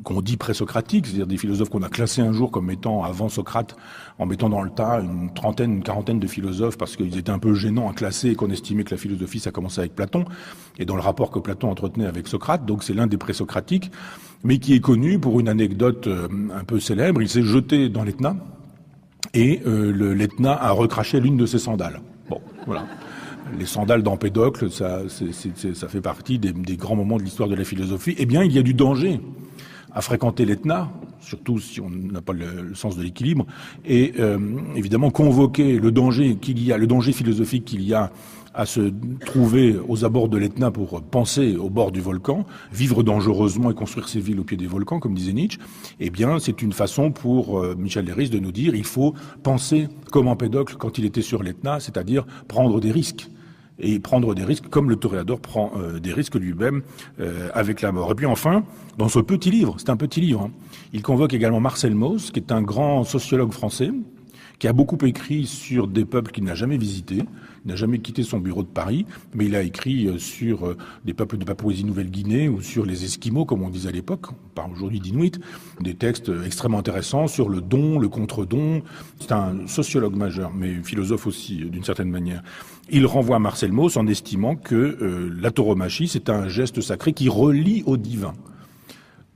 qu'on dit présocratique, c'est-à-dire des philosophes qu'on a classés un jour comme étant avant Socrate, en mettant dans le tas une quarantaine de philosophes, parce qu'ils étaient un peu gênants à classer et qu'on estimait que la philosophie, ça commençait avec Platon, et dans le rapport que Platon entretenait avec Socrate, donc c'est l'un des présocratiques, mais qui est connu pour une anecdote un peu célèbre. Il s'est jeté dans l'Etna, et l'Etna a recraché l'une de ses sandales. Bon, voilà. Les sandales d'Empédocle, ça fait partie des grands moments de l'histoire de la philosophie. Eh bien, il y a du danger à fréquenter l'Etna, surtout si on n'a pas le sens de l'équilibre, et évidemment convoquer le danger philosophique qu'il y a à se trouver aux abords de l'Etna pour penser au bord du volcan, vivre dangereusement et construire ses villes au pied des volcans, comme disait Nietzsche, eh bien, c'est une façon pour Michel Leiris de nous dire il faut penser comme Empédocle quand il était sur l'Etna, c'est-à-dire prendre des risques. Et prendre des risques comme le toréador prend des risques lui-même avec la mort. Et puis enfin, dans ce petit livre, c'est un petit livre, il convoque également Marcel Mauss, qui est un grand sociologue français, qui a beaucoup écrit sur des peuples qu'il n'a jamais visités. Il n'a jamais quitté son bureau de Paris, mais il a écrit sur des peuples de Papouasie-Nouvelle-Guinée ou sur les Esquimaux, comme on disait à l'époque, on parle aujourd'hui d'Inuit, des textes extrêmement intéressants sur le don, le contre-don. C'est un sociologue majeur, mais philosophe aussi, d'une certaine manière. Il renvoie Marcel Mauss en estimant que la tauromachie, c'est un geste sacré qui relie au divin.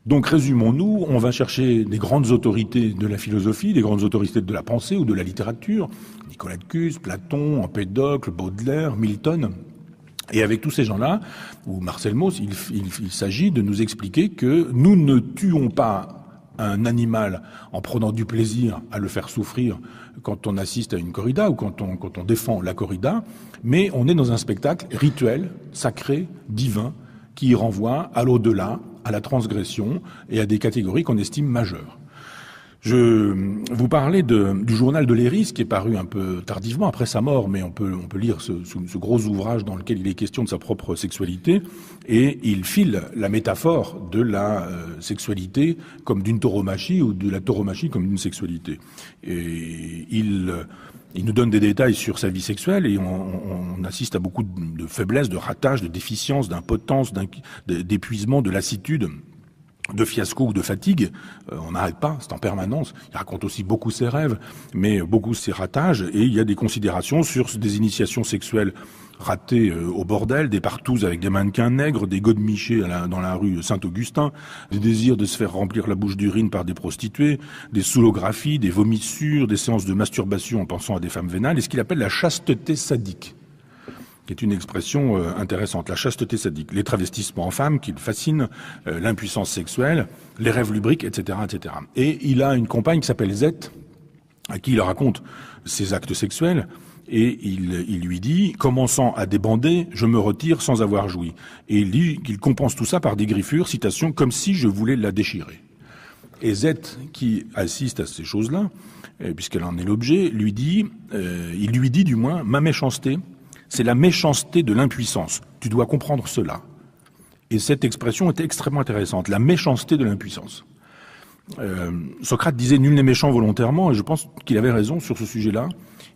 Donc résumons-nous, on va chercher les grandes autorités de la philosophie, les grandes autorités de la pensée ou de la littérature, Nicolas de Cuse, Platon, Empédocle, Baudelaire, Milton. Et avec tous ces gens-là, ou Marcel Mauss, il s'agit de nous expliquer que nous ne tuons pas un animal en prenant du plaisir à le faire souffrir quand on assiste à une corrida ou quand on défend la corrida, mais on est dans un spectacle rituel, sacré, divin, qui renvoie à l'au-delà, à la transgression et à des catégories qu'on estime majeures. Je vous parlais du journal de Léris, qui est paru un peu tardivement après sa mort, mais on peut lire ce gros ouvrage dans lequel il est question de sa propre sexualité, et il file la métaphore de la sexualité comme d'une tauromachie ou de la tauromachie comme d'une sexualité. Et il nous donne des détails sur sa vie sexuelle et on assiste à beaucoup de faiblesses, de ratages, de déficiences, d'impotence, d'épuisement, de lassitude, de fiasco ou de fatigue. On n'arrête pas, c'est en permanence. Il raconte aussi beaucoup ses rêves, mais beaucoup ses ratages, et il y a des considérations sur des initiations sexuelles ratées au bordel, des partous avec des mannequins nègres, des godemichés dans la rue Saint-Augustin, des désirs de se faire remplir la bouche d'urine par des prostituées, des soulographies, des vomissures, des séances de masturbation en pensant à des femmes vénales, et ce qu'il appelle la chasteté sadique, qui est une expression intéressante, la chasteté sadique, les travestissements en femmes qui le fascinent, l'impuissance sexuelle, les rêves lubriques, etc., etc. Et il a une compagne qui s'appelle Zette, à qui il raconte ses actes sexuels, et il lui dit, commençant à débander, je me retire sans avoir joui. Et il dit qu'il compense tout ça par des griffures, citation, comme si je voulais la déchirer. Et Zette, qui assiste à ces choses-là, puisqu'elle en est l'objet, il lui dit du moins, ma méchanceté, c'est la méchanceté de l'impuissance. Tu dois comprendre cela. Et cette expression était extrêmement intéressante, la méchanceté de l'impuissance. Socrate disait « nul n'est méchant volontairement », et je pense qu'il avait raison sur ce sujet-là,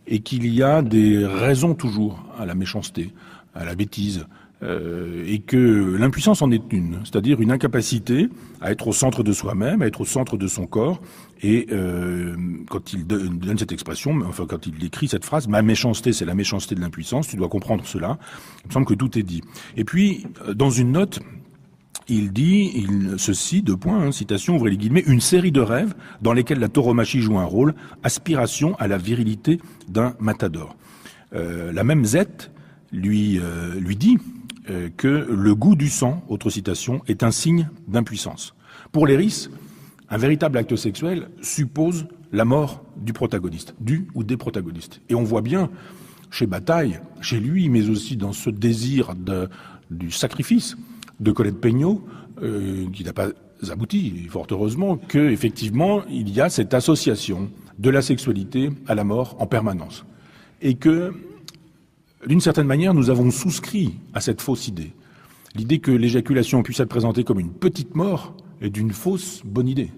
et qu'il y a des raisons toujours à la méchanceté, à la bêtise, et que l'impuissance en est une, c'est-à-dire une incapacité à être au centre de soi-même, à être au centre de son corps. Et quand il donne cette expression, enfin quand il écrit cette phrase, ma méchanceté, c'est la méchanceté de l'impuissance, tu dois comprendre cela. Il me semble que tout est dit. Et puis, dans une note, il dit ceci, deux points, citation, ouvrez les guillemets, une série de rêves dans lesquels la tauromachie joue un rôle, aspiration à la virilité d'un matador. La même Zette lui dit que le goût du sang, autre citation, est un signe d'impuissance. Pour Léris, un véritable acte sexuel suppose la mort du protagoniste, du ou des protagonistes. Et on voit bien chez Bataille, chez lui, mais aussi dans ce désir du sacrifice de Colette Peignot, qui n'a pas abouti, fort heureusement, qu'effectivement, il y a cette association de la sexualité à la mort en permanence. Et que, d'une certaine manière, nous avons souscrit à cette fausse idée. L'idée que l'éjaculation puisse être présentée comme une petite mort est une fausse bonne idée.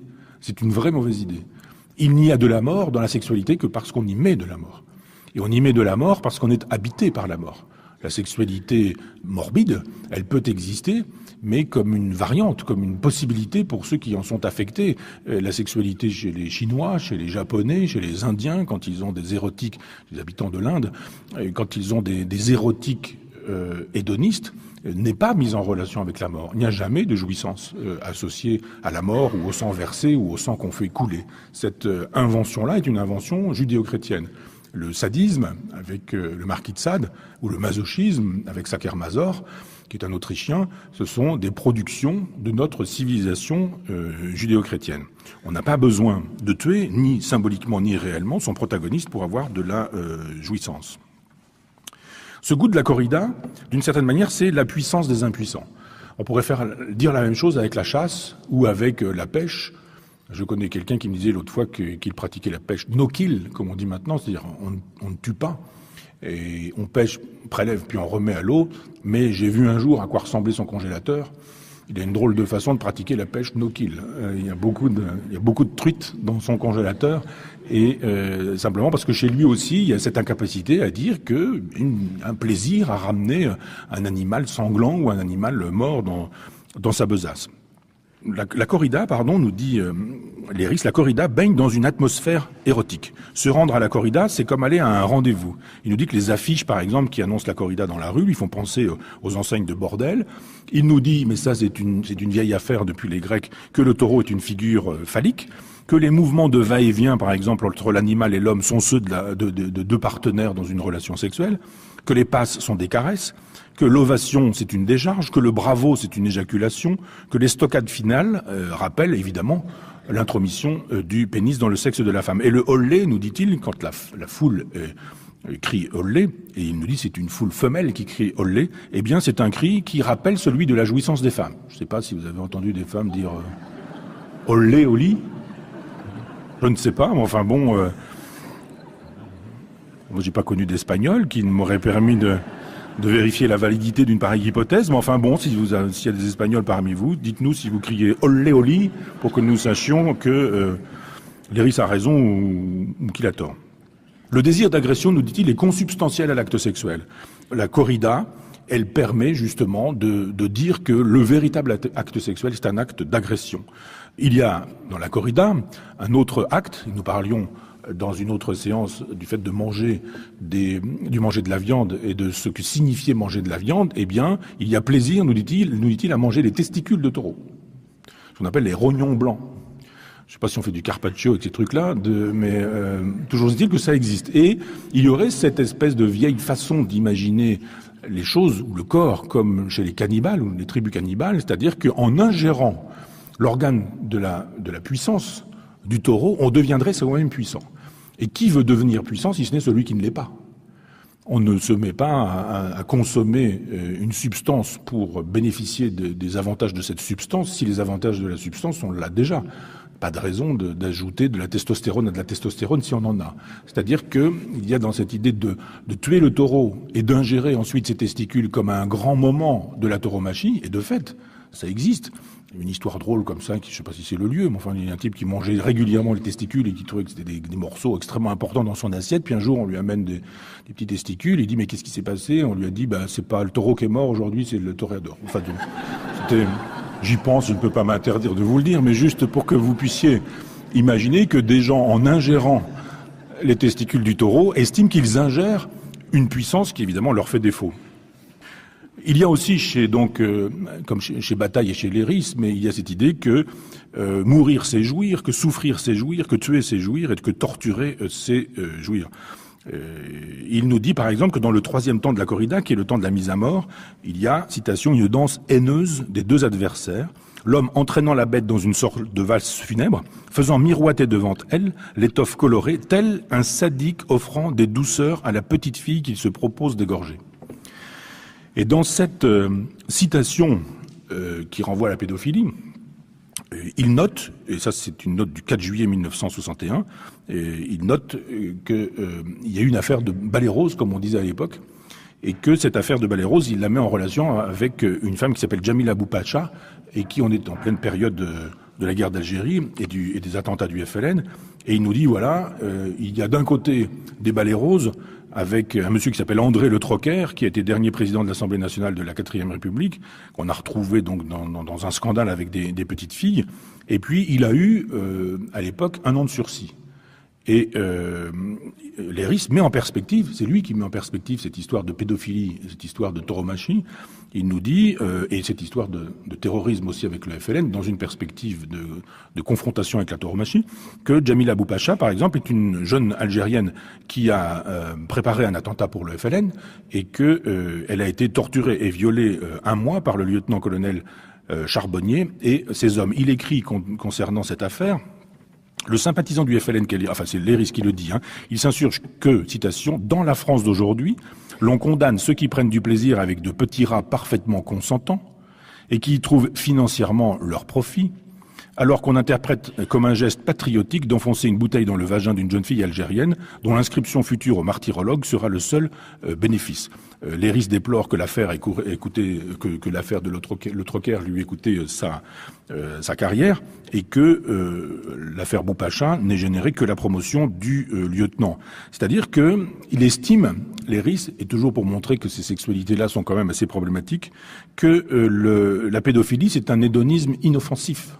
C'est une vraie mauvaise idée. Il n'y a de la mort dans la sexualité que parce qu'on y met de la mort. Et on y met de la mort parce qu'on est habité par la mort. La sexualité morbide, elle peut exister, mais comme une variante, comme une possibilité pour ceux qui en sont affectés. La sexualité chez les Chinois, chez les Japonais, chez les Indiens, quand ils ont des érotiques, les habitants de l'Inde, quand ils ont des érotiques hédonistes, n'est pas mise en relation avec la mort. Il n'y a jamais de jouissance associée à la mort ou au sang versé ou au sang qu'on fait couler. Cette invention-là est une invention judéo-chrétienne. Le sadisme, avec le marquis de Sade, ou le masochisme, avec Sacher-Masoch, qui est un Autrichien, ce sont des productions de notre civilisation judéo-chrétienne. On n'a pas besoin de tuer, ni symboliquement, ni réellement, son protagoniste pour avoir de la jouissance. Ce goût de la corrida, d'une certaine manière, c'est la puissance des impuissants. On pourrait dire la même chose avec la chasse ou avec la pêche. Je connais quelqu'un qui me disait l'autre fois qu'il pratiquait la pêche no kill, comme on dit maintenant, c'est-à-dire on ne tue pas, et on pêche, on prélève puis on remet à l'eau, mais j'ai vu un jour à quoi ressemblait son congélateur. Il a une drôle de façon de pratiquer la pêche no kill. Il y a beaucoup de truites dans son congélateur, et simplement parce que chez lui aussi, il y a cette incapacité à dire que un plaisir à ramener un animal sanglant ou un animal mort dans sa besace. La corrida, nous dit Léris, la corrida baigne dans une atmosphère érotique. Se rendre à la corrida, c'est comme aller à un rendez-vous. Il nous dit que les affiches, par exemple, qui annoncent la corrida dans la rue, lui font penser aux enseignes de bordel. Il nous dit, mais ça c'est une vieille affaire depuis les Grecs, que le taureau est une figure phallique, que les mouvements de va-et-vient, par exemple, entre l'animal et l'homme sont ceux de deux partenaires dans une relation sexuelle, que les passes sont des caresses, que l'ovation c'est une décharge, que le bravo c'est une éjaculation, que les stockades finales rappellent évidemment l'intromission du pénis dans le sexe de la femme. Et le olé, nous dit-il, quand la foule crie olé, et il nous dit c'est une foule femelle qui crie olé, eh bien c'est un cri qui rappelle celui de la jouissance des femmes. Je ne sais pas si vous avez entendu des femmes dire olé au lit. Je ne sais pas, mais enfin bon, moi j'ai pas connu d'espagnol qui m'aurait permis de vérifier la validité d'une pareille hypothèse, mais enfin bon, s'il y a des Espagnols parmi vous, dites-nous si vous criez olé au lit pour que nous sachions que Léris a raison ou qu'il a tort. Le désir d'agression, nous dit-il, est consubstantiel à l'acte sexuel. La corrida, elle permet justement de dire que le véritable acte sexuel, c'est un acte d'agression. Il y a dans la corrida un autre acte, nous parlions dans une autre séance du fait de manger du manger de la viande et de ce que signifiait manger de la viande, eh bien, il y a plaisir, nous dit-il, à manger les testicules de taureau. Ce qu'on appelle les rognons blancs. Je ne sais pas si on fait du carpaccio avec ces trucs-là, mais toujours est-il que ça existe. Et il y aurait cette espèce de vieille façon d'imaginer les choses, ou le corps, comme chez les cannibales, ou les tribus cannibales, c'est-à-dire qu'en ingérant l'organe de la puissance du taureau, on deviendrait soi-même puissant. Et qui veut devenir puissant si ce n'est celui qui ne l'est pas? On ne se met pas à consommer une substance pour bénéficier des avantages de cette substance si les avantages de la substance, on l'a déjà. Pas de raison d'ajouter de la testostérone à de la testostérone si on en a. C'est-à-dire qu'il y a dans cette idée de tuer le taureau et d'ingérer ensuite ses testicules comme un grand moment de la tauromachie, et de fait, ça existe. Une histoire drôle comme ça, je ne sais pas si c'est le lieu, mais enfin, il y a un type qui mangeait régulièrement les testicules et qui trouvait que c'était des morceaux extrêmement importants dans son assiette. Puis un jour, on lui amène des petits testicules. Il dit, mais qu'est-ce qui s'est passé? On lui a dit, c'est pas le taureau qui est mort aujourd'hui, c'est le toréador. Enfin, j'y pense, je ne peux pas m'interdire de vous le dire, mais juste pour que vous puissiez imaginer que des gens, en ingérant les testicules du taureau, estiment qu'ils ingèrent une puissance qui, évidemment, leur fait défaut. Il y a aussi comme chez Bataille et chez Léris, mais il y a cette idée que mourir c'est jouir, que souffrir c'est jouir, que tuer c'est jouir et que torturer c'est jouir. Il nous dit par exemple que dans le 3e temps de la corrida, qui est le temps de la mise à mort, il y a, citation, une danse haineuse des deux adversaires, l'homme entraînant la bête dans une sorte de valse funèbre, faisant miroiter devant elle l'étoffe colorée, tel un sadique offrant des douceurs à la petite fille qu'il se propose d'égorger. Et dans cette citation qui renvoie à la pédophilie, il note, et ça c'est une note du 4 juillet 1961, il note qu'il y a eu une affaire de balai rose, comme on disait à l'époque, et que cette affaire de balai rose, il la met en relation avec une femme qui s'appelle Jamila Boupacha, et qui on est en pleine période de la guerre d'Algérie et des attentats du FLN, et il nous dit, voilà, il y a d'un côté des balais roses, avec un monsieur qui s'appelle André Le Troquer, qui a été dernier président de l'Assemblée nationale de la 4e République, qu'on a retrouvé donc dans un scandale avec des petites filles. Et puis, il a eu, à l'époque, 1 an de sursis. Et Léris met en perspective, c'est lui qui met en perspective cette histoire de pédophilie, cette histoire de tauromachie. Il nous dit, et cette histoire de terrorisme aussi avec le FLN, dans une perspective de confrontation avec la tauromachie, que Jamila Boupacha, par exemple, est une jeune Algérienne qui a préparé un attentat pour le FLN et que elle a été torturée et violée 1 mois par le lieutenant-colonel Charbonnier et ses hommes. Il écrit concernant cette affaire. Le sympathisant du FLN, c'est Léris qui le dit, il s'insurge que, citation, dans la France d'aujourd'hui, l'on condamne ceux qui prennent du plaisir avec de petits rats parfaitement consentants et qui y trouvent financièrement leur profit, alors qu'on interprète comme un geste patriotique d'enfoncer une bouteille dans le vagin d'une jeune fille algérienne dont l'inscription future au martyrologue sera le seul bénéfice. Léris déplore que l'affaire que l'affaire de Le Troquer lui ait coûté sa carrière et que l'affaire Boupacha n'ait généré que la promotion du lieutenant. C'est-à-dire que il estime, Léris, et toujours pour montrer que ces sexualités-là sont quand même assez problématiques, que la pédophilie c'est un hédonisme inoffensif.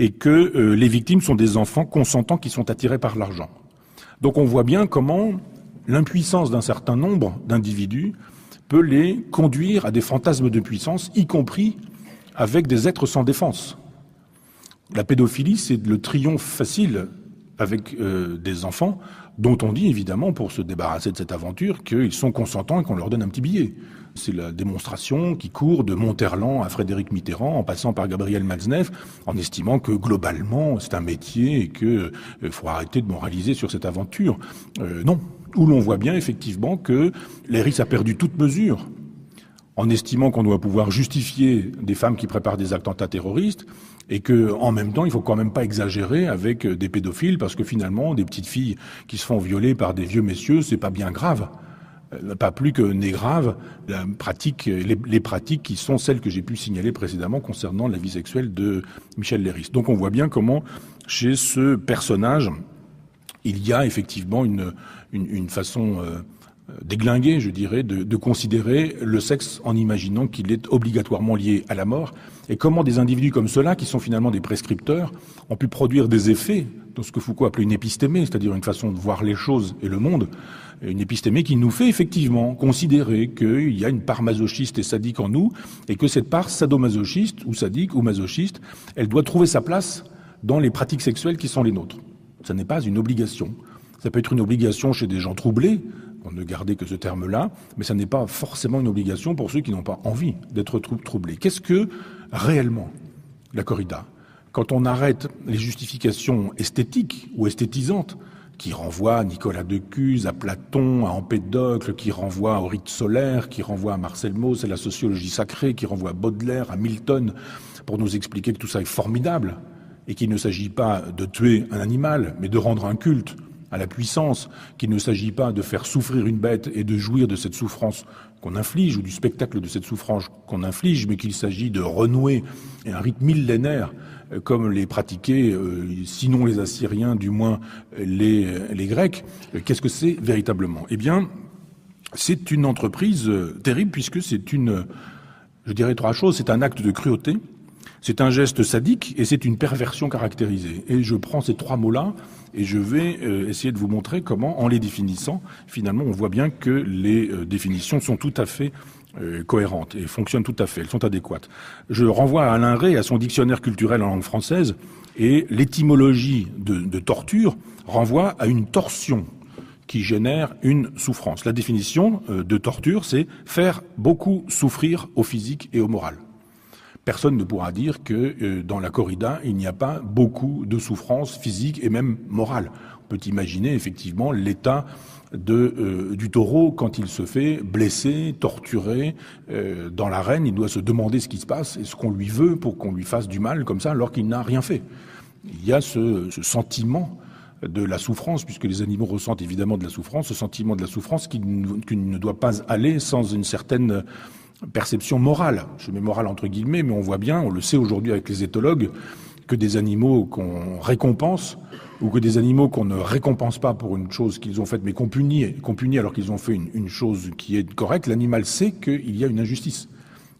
Et que les victimes sont des enfants consentants qui sont attirés par l'argent. Donc on voit bien comment l'impuissance d'un certain nombre d'individus peut les conduire à des fantasmes de puissance, y compris avec des êtres sans défense. La pédophilie, c'est le triomphe facile avec des enfants dont on dit évidemment, pour se débarrasser de cette aventure, qu'ils sont consentants et qu'on leur donne un petit billet. C'est la démonstration qui court de Monterland à Frédéric Mitterrand, en passant par Gabriel Matzneff, en estimant que globalement c'est un métier et que faut arrêter de moraliser sur cette aventure. Non, où l'on voit bien effectivement que Léris a perdu toute mesure en estimant qu'on doit pouvoir justifier des femmes qui préparent des attentats terroristes, et que, en même temps, il faut quand même pas exagérer avec des pédophiles, parce que finalement, des petites filles qui se font violer par des vieux messieurs, c'est pas bien grave. Pas plus que n'est grave les pratiques qui sont celles que j'ai pu signaler précédemment concernant la vie sexuelle de Michel Léris. Donc on voit bien comment, chez ce personnage, il y a effectivement une façon déglinguée, je dirais, de considérer le sexe en imaginant qu'il est obligatoirement lié à la mort, et comment des individus comme ceux-là, qui sont finalement des prescripteurs, ont pu produire des effets dans ce que Foucault appelait une épistémée, c'est-à-dire une façon de voir les choses et le monde, une épistémée qui nous fait effectivement considérer qu'il y a une part masochiste et sadique en nous, et que cette part sadomasochiste, ou sadique, ou masochiste, elle doit trouver sa place dans les pratiques sexuelles qui sont les nôtres. Ça n'est pas une obligation. Ça peut être une obligation chez des gens troublés, pour ne garder que ce terme-là, mais ça n'est pas forcément une obligation pour ceux qui n'ont pas envie d'être troublés. Qu'est-ce que, réellement, la corrida? Quand on arrête les justifications esthétiques ou esthétisantes, qui renvoient à Nicolas de Cuse, à Platon, à Empédocle, qui renvoient au rite solaire, qui renvoient à Marcel Mauss, à la sociologie sacrée, qui renvoient à Baudelaire, à Milton, pour nous expliquer que tout ça est formidable, et qu'il ne s'agit pas de tuer un animal, mais de rendre un culte à la puissance, qu'il ne s'agit pas de faire souffrir une bête et de jouir de cette souffrance qu'on inflige, ou du spectacle de cette souffrance qu'on inflige, mais qu'il s'agit de renouer un rite millénaire comme les pratiquaient, sinon les Assyriens, du moins les Grecs. Qu'est-ce que c'est véritablement? Eh bien, c'est une entreprise terrible, puisque c'est je dirais trois choses, c'est un acte de cruauté, c'est un geste sadique et c'est une perversion caractérisée. Et je prends ces trois mots-là et je vais essayer de vous montrer comment, en les définissant, finalement, on voit bien que les définitions sont tout à fait cohérentes et fonctionnent tout à fait, elles sont adéquates. Je renvoie à Alain Rey, à son dictionnaire culturel en langue française, et l'étymologie de torture renvoie à une torsion qui génère une souffrance. La définition de torture, c'est faire beaucoup souffrir au physique et au moral. Personne ne pourra dire que dans la corrida, il n'y a pas beaucoup de souffrance physique et même morale. On peut imaginer effectivement l'état du taureau quand il se fait blesser, torturer dans l'arène. Il doit se demander ce qui se passe et ce qu'on lui veut pour qu'on lui fasse du mal comme ça alors qu'il n'a rien fait. Il y a ce sentiment de la souffrance, puisque les animaux ressentent évidemment de la souffrance, ce sentiment de la souffrance qui ne doit pas aller sans une certaine perception morale. Je mets morale entre guillemets, mais on voit bien, on le sait aujourd'hui avec les éthologues, que des animaux qu'on récompense ou que des animaux qu'on ne récompense pas pour une chose qu'ils ont faite, mais qu'on punit alors qu'ils ont fait une chose qui est correcte, l'animal sait qu'il y a une injustice.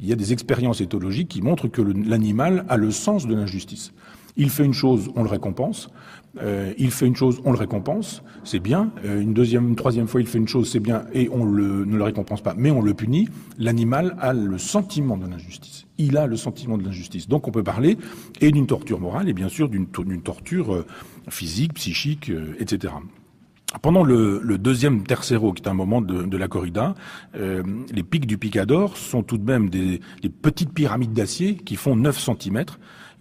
Il y a des expériences éthologiques qui montrent que l'animal a le sens de l'injustice. Il fait une chose, on le récompense. Il fait une chose, on le récompense, c'est bien. Une troisième fois, il fait une chose, c'est bien, et on ne le récompense pas, mais on le punit. L'animal a le sentiment de l'injustice. Il a le sentiment de l'injustice. Donc on peut parler et d'une torture morale et bien sûr d'une torture physique, psychique, etc. Pendant le deuxième tercero, qui est un moment de la corrida, les pics du picador sont tout de même des petites pyramides d'acier qui font 9 cm.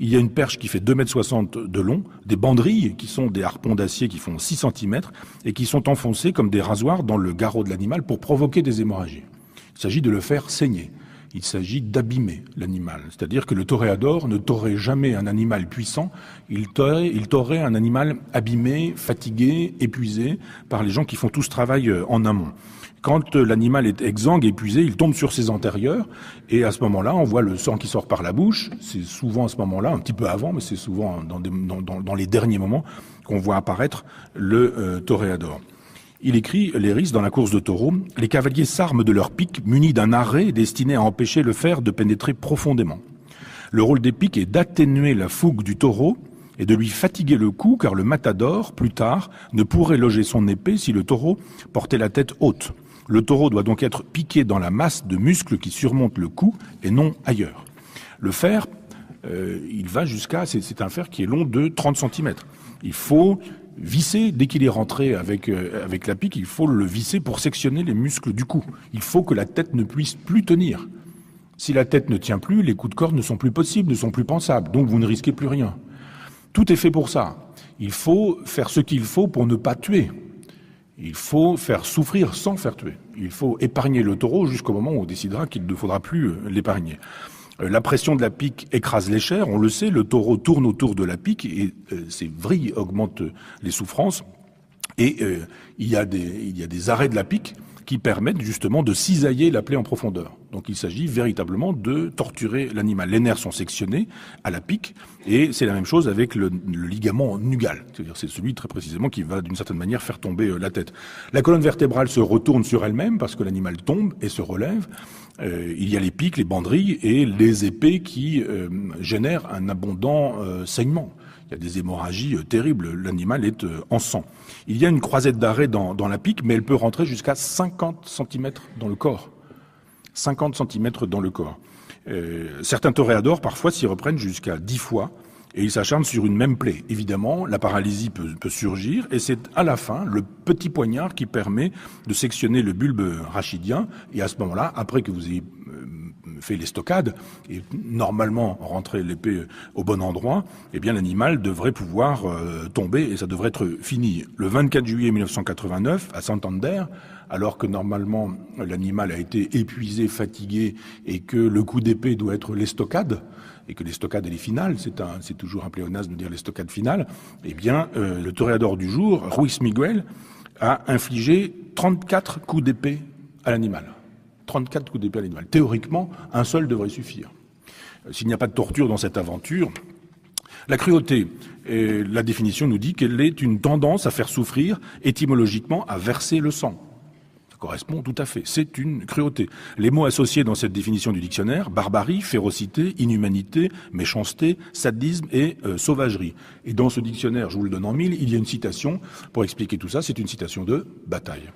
Il y a une perche qui fait 2,60 m de long, des banderilles qui sont des harpons d'acier qui font 6 cm et qui sont enfoncés comme des rasoirs dans le garrot de l'animal pour provoquer des hémorragies. Il s'agit de le faire saigner. Il s'agit d'abîmer l'animal. C'est-à-dire que le toréador ne torerait jamais un animal puissant, il torerait un animal abîmé, fatigué, épuisé par les gens qui font tout ce travail en amont. Quand l'animal est exsangue, épuisé, il tombe sur ses antérieurs et à ce moment-là, on voit le sang qui sort par la bouche. C'est souvent à ce moment-là, un petit peu avant, mais c'est souvent dans les derniers moments qu'on voit apparaître le toréador. Il écrit, Léris, dans la course de taureaux, « Les cavaliers s'arment de leurs piques munis d'un arrêt destiné à empêcher le fer de pénétrer profondément. Le rôle des piques est d'atténuer la fougue du taureau et de lui fatiguer le cou, car le matador, plus tard, ne pourrait loger son épée si le taureau portait la tête haute. Le taureau doit donc être piqué dans la masse de muscles qui surmonte le cou et non ailleurs. Le fer, il va jusqu'à, c'est un fer qui est long de 30 cm. Il faut visser, dès qu'il est rentré avec la pique, il faut le visser pour sectionner les muscles du cou. Il faut que la tête ne puisse plus tenir. Si la tête ne tient plus, les coups de corde ne sont plus possibles, ne sont plus pensables, donc vous ne risquez plus rien. Tout est fait pour ça. Il faut faire ce qu'il faut pour ne pas tuer. Il faut faire souffrir sans faire tuer. Il faut épargner le taureau jusqu'au moment où on décidera qu'il ne faudra plus l'épargner. La pression de la pique écrase les chairs, on le sait, le taureau tourne autour de la pique et ces vrilles augmentent les souffrances. Et il y a des arrêts de la pique qui permettent justement de cisailler la plaie en profondeur. Donc il s'agit véritablement de torturer l'animal. Les nerfs sont sectionnés à la pique, et c'est la même chose avec le ligament nugal. C'est-à-dire c'est celui très précisément qui va d'une certaine manière faire tomber la tête. La colonne vertébrale se retourne sur elle-même parce que l'animal tombe et se relève. Il y a les piques, les banderilles et les épées qui génèrent un abondant saignement. Il y a des hémorragies terribles, l'animal est en sang. Il y a une croisette d'arrêt dans la pique, mais elle peut rentrer jusqu'à 50 cm dans le corps. 50 cm dans le corps. Certains toréadors, parfois, s'y reprennent jusqu'à 10 fois, et ils s'acharnent sur une même plaie. Évidemment, la paralysie peut surgir, et c'est à la fin le petit poignard qui permet de sectionner le bulbe rachidien, et à ce moment-là, après que vous ayez fait les stockades et normalement rentrer l'épée au bon endroit, eh bien l'animal devrait pouvoir tomber et ça devrait être fini. Le 24 juillet 1989 à Santander, alors que normalement l'animal a été épuisé, fatigué et que le coup d'épée doit être l'estocade et que l'estocade est les finales, c'est toujours un pléonasme de dire l'estocade finale, eh bien le toréador du jour, Ruiz Miguel, a infligé 34 coups d'épée à l'animal. 34 coups d'épée à l'animal. Théoriquement, un seul devrait suffire. S'il n'y a pas de torture dans cette aventure, la cruauté, la définition nous dit qu'elle est une tendance à faire souffrir, étymologiquement, à verser le sang. Ça correspond tout à fait. C'est une cruauté. Les mots associés dans cette définition du dictionnaire, barbarie, férocité, inhumanité, méchanceté, sadisme et sauvagerie. Et dans ce dictionnaire, je vous le donne en mille, il y a une citation pour expliquer tout ça. C'est une citation de Bataille.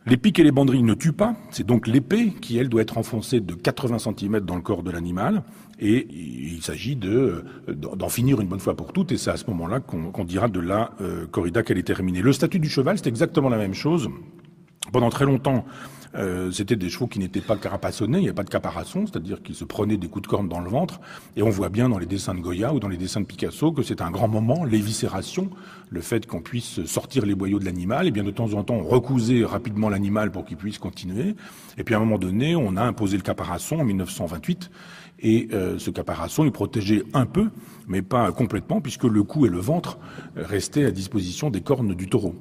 Les piques et les banderilles ne tuent pas, c'est donc l'épée qui, elle, doit être enfoncée de 80 cm dans le corps de l'animal, et il s'agit d'en finir une bonne fois pour toutes, et c'est à ce moment-là qu'on dira de la corrida qu'elle est terminée. Le statut du cheval, c'est exactement la même chose. Pendant très longtemps, c'était des chevaux qui n'étaient pas carapassonnés, il n'y a pas de caparaçon, c'est-à-dire qu'ils se prenaient des coups de corne dans le ventre, et on voit bien dans les dessins de Goya ou dans les dessins de Picasso que c'est un grand moment, l'éviscération, le fait qu'on puisse sortir les boyaux de l'animal, et bien de temps en temps on recousait rapidement l'animal pour qu'il puisse continuer, et puis à un moment donné on a imposé le caparaçon en 1928, et ce caparaçon il protégeait un peu, mais pas complètement, puisque le cou et le ventre restaient à disposition des cornes du taureau.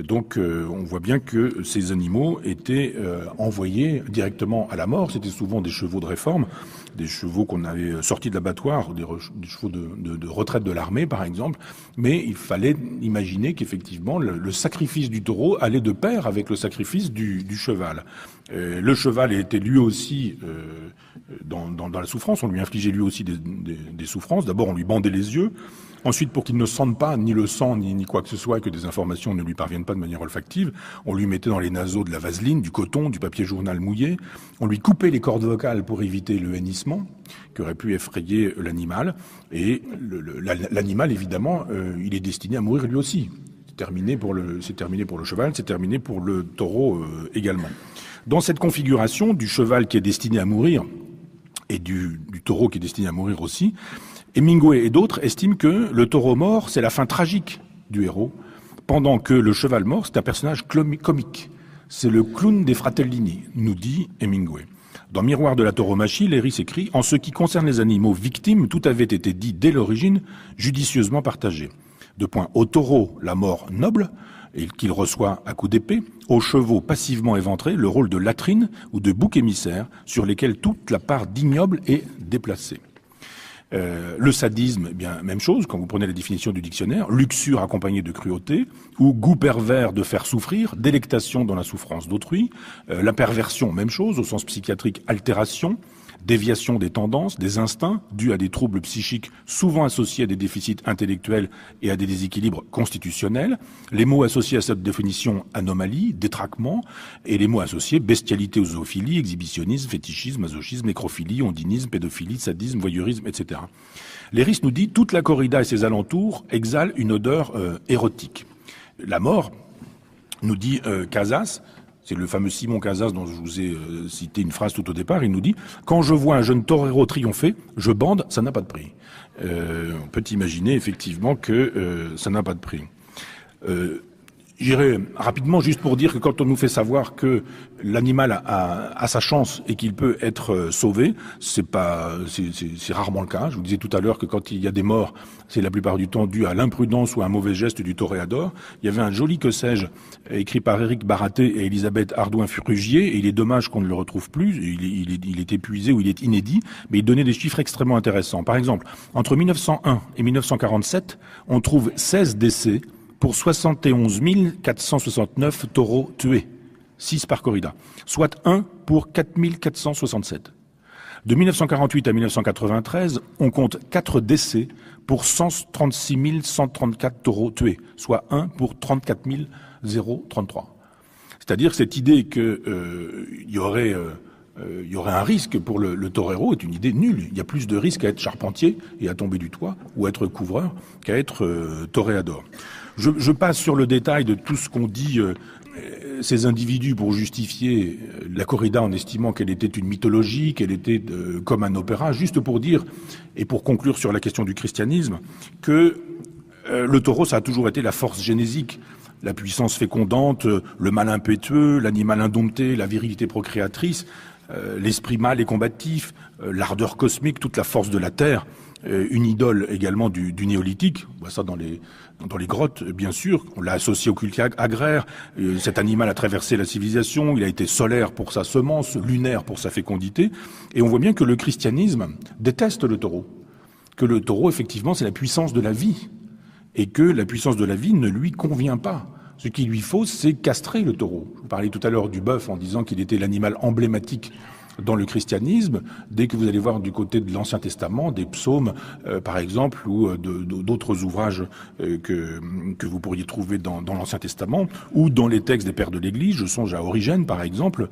Donc on voit bien que ces animaux étaient envoyés directement à la mort. C'était souvent des chevaux de réforme, des chevaux qu'on avait sortis de l'abattoir, des chevaux de retraite de l'armée par exemple, mais il fallait imaginer qu'effectivement le sacrifice du taureau allait de pair avec le sacrifice du cheval. Le cheval était lui aussi dans la souffrance, on lui infligeait lui aussi des souffrances. D'abord on lui bandait les yeux, ensuite pour qu'il ne sente pas ni le sang ni quoi que ce soit, et que des informations ne lui parviennent pas de manière olfactive, on lui mettait dans les naseaux de la vaseline, du coton, du papier journal mouillé, on lui coupait les cordes vocales pour éviter le hennissement qui aurait pu effrayer l'animal, et l'animal évidemment il est destiné à mourir lui aussi. C'est terminé pour le cheval, c'est terminé pour le taureau également. Dans cette configuration du cheval qui est destiné à mourir et du taureau qui est destiné à mourir aussi, Hemingway et d'autres estiment que le taureau mort, c'est la fin tragique du héros, pendant que le cheval mort, c'est un personnage comique. C'est le clown des Fratellini, nous dit Hemingway. Dans Miroir de la tauromachie, Léris écrit « En ce qui concerne les animaux victimes, tout avait été dit dès l'origine, judicieusement partagé. Au taureau, la mort noble, et qu'il reçoit à coups d'épée, aux chevaux passivement éventrés, le rôle de latrine ou de bouc émissaire, sur lesquels toute la part d'ignoble est déplacée. » Le sadisme, eh bien, même chose, quand vous prenez la définition du dictionnaire, luxure accompagnée de cruauté, ou goût pervers de faire souffrir, délectation dans la souffrance d'autrui, la perversion, même chose, au sens psychiatrique, altération, déviation des tendances, des instincts, dus à des troubles psychiques souvent associés à des déficits intellectuels et à des déséquilibres constitutionnels, les mots associés à cette définition, anomalie, détraquement, et les mots associés, bestialité ou zoophilie, exhibitionnisme, fétichisme, masochisme, nécrophilie, ondinisme, pédophilie, sadisme, voyeurisme, etc. Léris nous dit « Toute la corrida et ses alentours exhalent une odeur érotique ». La mort, nous dit Casas, c'est le fameux Simon Casas dont je vous ai cité une phrase tout au départ, il nous dit « Quand je vois un jeune torero triompher, je bande, ça n'a pas de prix ». On peut imaginer effectivement que ça n'a pas de prix. J'irai rapidement juste pour dire que quand on nous fait savoir que l'animal a sa chance et qu'il peut être sauvé, c'est rarement le cas. Je vous disais tout à l'heure que quand il y a des morts, c'est la plupart du temps dû à l'imprudence ou à un mauvais geste du toréador. Il y avait un joli que sais-je écrit par Éric Baraté et Elisabeth Ardouin-Furugier, et il est dommage qu'on ne le retrouve plus. Il est épuisé ou il est inédit, mais il donnait des chiffres extrêmement intéressants. Par exemple, entre 1901 et 1947, on trouve 16 décès pour 71 469 taureaux tués, 6 par corrida, soit 1 pour 4 467. De 1948 à 1993, on compte 4 décès pour 136 134 taureaux tués, soit 1 pour 34 033. C'est-à-dire cette idée qu'il y aurait un risque pour le torero est une idée nulle. Il y a plus de risque à être charpentier et à tomber du toit ou à être couvreur qu'à être toréador. Je passe sur le détail de tout ce qu'ont dit ces individus pour justifier la corrida en estimant qu'elle était une mythologie, qu'elle était comme un opéra, juste pour dire, et pour conclure sur la question du christianisme, que le taureau, ça a toujours été la force génésique, la puissance fécondante, le mal impétueux, l'animal indompté, la virilité procréatrice, l'esprit mâle et combatif, l'ardeur cosmique, toute la force de la terre, une idole également du néolithique. On voit ça dans les grottes, bien sûr. On l'a associé au culte agraire. Cet animal a traversé la civilisation. Il a été solaire pour sa semence, lunaire pour sa fécondité. Et on voit bien que le christianisme déteste le taureau. Que le taureau, effectivement, c'est la puissance de la vie. Et que la puissance de la vie ne lui convient pas. Ce qu'il lui faut, c'est castrer le taureau. Je vous parlais tout à l'heure du bœuf en disant qu'il était l'animal emblématique dans le christianisme. Dès que vous allez voir du côté de l'Ancien Testament, des psaumes, par exemple, ou d'autres ouvrages que vous pourriez trouver dans l'Ancien Testament, ou dans les textes des pères de l'Église, je songe à Origène, par exemple,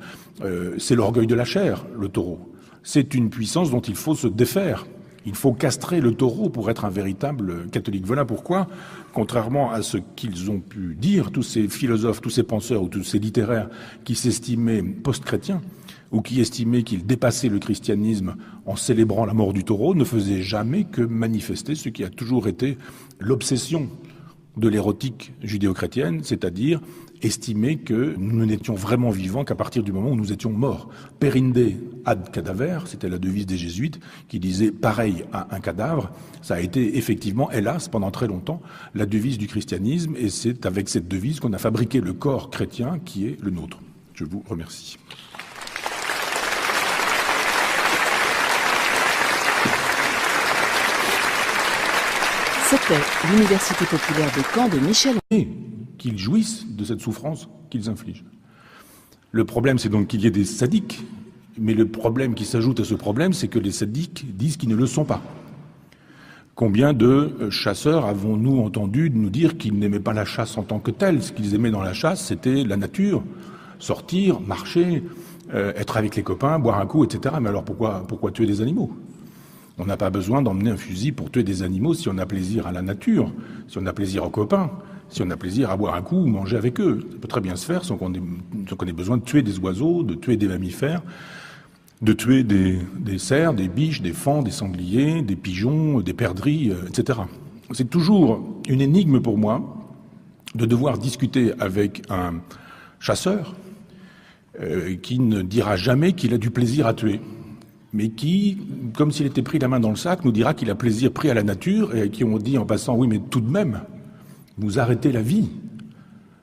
c'est l'orgueil de la chair, le taureau. C'est une puissance dont il faut se défaire. Il faut castrer le taureau pour être un véritable catholique. Voilà pourquoi, contrairement à ce qu'ils ont pu dire, tous ces philosophes, tous ces penseurs ou tous ces littéraires qui s'estimaient post-chrétiens, ou qui estimaient qu'ils dépassaient le christianisme en célébrant la mort du taureau, ne faisaient jamais que manifester ce qui a toujours été l'obsession de l'érotique judéo-chrétienne, c'est-à-dire estimer que nous n'étions vraiment vivants qu'à partir du moment où nous étions morts. Perinde ad cadaver, c'était la devise des jésuites, qui disait pareil à un cadavre. Ça a été effectivement, hélas, pendant très longtemps, la devise du christianisme, et c'est avec cette devise qu'on a fabriqué le corps chrétien qui est le nôtre. Je vous remercie. C'était l'Université populaire de Caen de Michel. Et qu'ils jouissent de cette souffrance qu'ils infligent. Le problème, c'est donc qu'il y ait des sadiques, mais le problème qui s'ajoute à ce problème, c'est que les sadiques disent qu'ils ne le sont pas. Combien de chasseurs avons-nous entendu nous dire qu'ils n'aimaient pas la chasse en tant que telle? Ce qu'ils aimaient dans la chasse, c'était la nature, sortir, marcher, être avec les copains, boire un coup, etc. Mais alors pourquoi tuer des animaux? On n'a pas besoin d'emmener un fusil pour tuer des animaux si on a plaisir à la nature, si on a plaisir aux copains, si on a plaisir à boire un coup ou manger avec eux. Ça peut très bien se faire sans qu'on ait besoin de tuer des oiseaux, de tuer des mammifères, de tuer des cerfs, des biches, des faons, des sangliers, des pigeons, des perdrix, etc. C'est toujours une énigme pour moi de devoir discuter avec un chasseur qui ne dira jamais qu'il a du plaisir à tuer, mais qui, comme s'il était pris la main dans le sac, nous dira qu'il a plaisir pris à la nature, et qui ont dit en passant, oui, mais tout de même, vous arrêtez la vie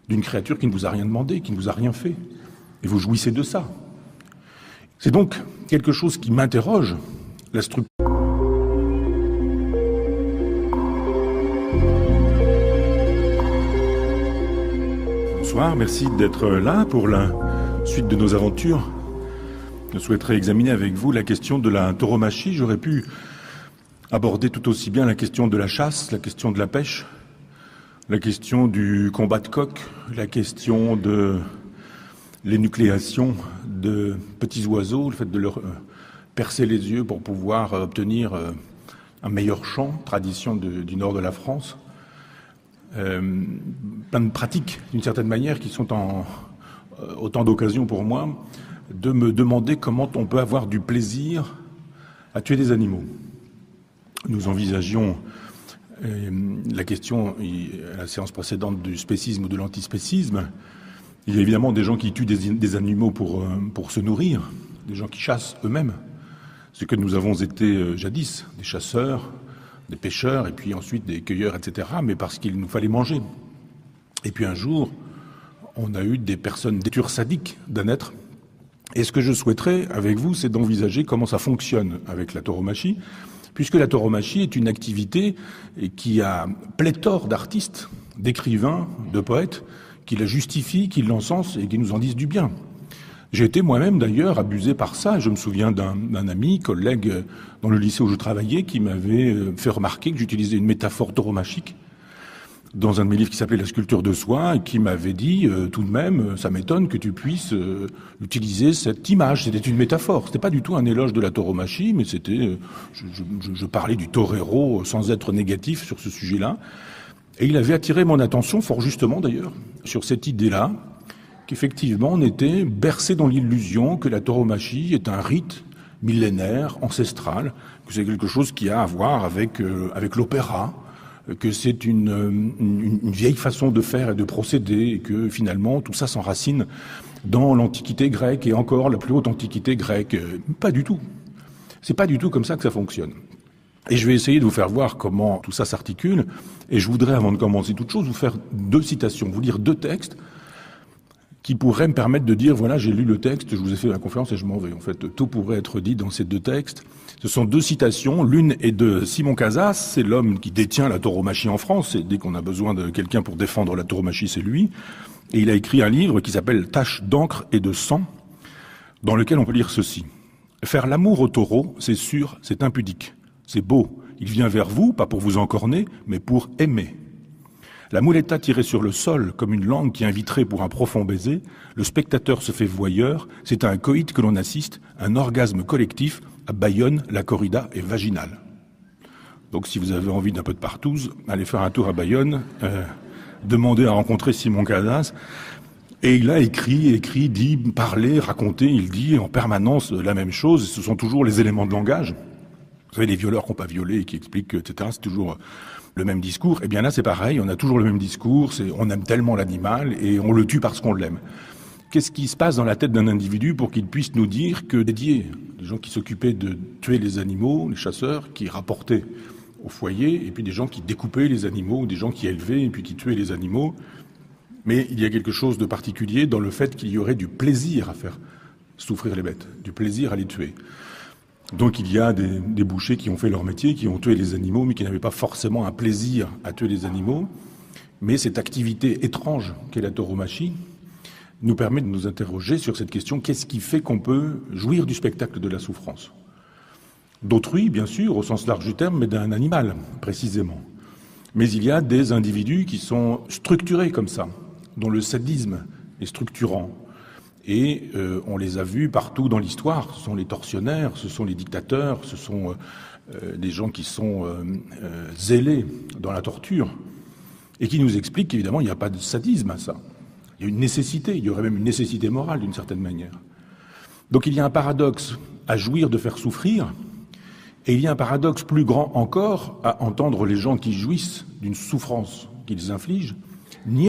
d'une créature qui ne vous a rien demandé, qui ne vous a rien fait, et vous jouissez de ça. C'est donc quelque chose qui m'interroge, la structure. Bonsoir, merci d'être là pour la suite de nos aventures. Je souhaiterais examiner avec vous la question de la tauromachie. J'aurais pu aborder tout aussi bien la question de la chasse, la question de la pêche, la question du combat de coq, la question de l'énucléation de petits oiseaux, le fait de leur percer les yeux pour pouvoir obtenir un meilleur chant, tradition du nord de la France. Plein de pratiques, d'une certaine manière, qui sont autant d'occasions pour moi de me demander comment on peut avoir du plaisir à tuer des animaux. Nous envisagions la question à la séance précédente du spécisme ou de l'antispécisme. Il y a évidemment des gens qui tuent des animaux pour se nourrir, des gens qui chassent eux-mêmes. Ce que nous avons été jadis, des chasseurs, des pêcheurs, et puis ensuite des cueilleurs, etc., mais parce qu'il nous fallait manger. Et puis un jour, on a eu des personnes, des tueurs sadiques d'un être. Et ce que je souhaiterais avec vous, c'est d'envisager comment ça fonctionne avec la tauromachie, puisque la tauromachie est une activité qui a pléthore d'artistes, d'écrivains, de poètes, qui la justifient, qui l'encensent et qui nous en disent du bien. J'ai été moi-même d'ailleurs abusé par ça. Je me souviens d'un ami, collègue dans le lycée où je travaillais, qui m'avait fait remarquer que j'utilisais une métaphore tauromachique dans un de mes livres qui s'appelait La sculpture de soi, et qui m'avait dit tout de même, ça m'étonne que tu puisses utiliser cette image. C'était une métaphore. C'était pas du tout un éloge de la tauromachie, mais c'était, je parlais du torero sans être négatif sur ce sujet-là. Et il avait attiré mon attention, fort justement d'ailleurs, sur cette idée-là, qu'effectivement on était bercé dans l'illusion que la tauromachie est un rite millénaire, ancestral, que c'est quelque chose qui a à voir avec l'opéra, que c'est une vieille façon de faire et de procéder, et que finalement tout ça s'enracine dans l'Antiquité grecque et encore la plus haute Antiquité grecque. Pas du tout. C'est pas du tout comme ça que ça fonctionne. Et je vais essayer de vous faire voir comment tout ça s'articule. Et je voudrais, avant de commencer toute chose, vous faire 2 citations, vous lire 2 textes qui pourraient me permettre de dire, voilà, j'ai lu le texte, je vous ai fait la conférence et je m'en vais. En fait, tout pourrait être dit dans ces 2 textes. Ce sont 2 citations. L'une est de Simon Casas, c'est l'homme qui détient la tauromachie en France. Et dès qu'on a besoin de quelqu'un pour défendre la tauromachie, c'est lui. Et il a écrit un livre qui s'appelle « Taches d'encre et de sang », dans lequel on peut lire ceci. « Faire l'amour au taureau, c'est sûr, c'est impudique. C'est beau. Il vient vers vous, pas pour vous encorner, mais pour aimer. La muleta tirée sur le sol, comme une langue qui inviterait pour un profond baiser, le spectateur se fait voyeur, c'est à un coït que l'on assiste, un orgasme collectif, à Bayonne, la corrida est vaginale. » Donc si vous avez envie d'un peu de partouze, allez faire un tour à Bayonne, demandez à rencontrer Simon Casas. Et il a écrit, dit, parlé, raconté, il dit en permanence la même chose, ce sont toujours les éléments de langage. Vous savez, les violeurs qui n'ont pas violé et qui expliquent, etc., c'est toujours le même discours. Eh bien là, c'est pareil, on a toujours le même discours, on aime tellement l'animal et on le tue parce qu'on l'aime. Qu'est-ce qui se passe dans la tête d'un individu pour qu'il puisse nous dire que dédié, des gens qui s'occupaient de tuer les animaux, les chasseurs, qui rapportaient au foyer, et puis des gens qui découpaient les animaux, des gens qui élevaient et puis qui tuaient les animaux. Mais il y a quelque chose de particulier dans le fait qu'il y aurait du plaisir à faire souffrir les bêtes, du plaisir à les tuer. Donc il y a des bouchers qui ont fait leur métier, qui ont tué les animaux, mais qui n'avaient pas forcément un plaisir à tuer les animaux. Mais cette activité étrange qu'est la tauromachie nous permet de nous interroger sur cette question, qu'est-ce qui fait qu'on peut jouir du spectacle de la souffrance ? D'autrui, bien sûr, au sens large du terme, mais d'un animal, précisément. Mais il y a des individus qui sont structurés comme ça, dont le sadisme est structurant. Et on les a vus partout dans l'histoire. Ce sont les tortionnaires, ce sont les dictateurs, ce sont des gens qui sont zélés dans la torture et qui nous expliquent qu'évidemment il n'y a pas de sadisme à ça. Il y a une nécessité, il y aurait même une nécessité morale d'une certaine manière. Donc il y a un paradoxe à jouir de faire souffrir et il y a un paradoxe plus grand encore à entendre les gens qui jouissent d'une souffrance qu'ils infligent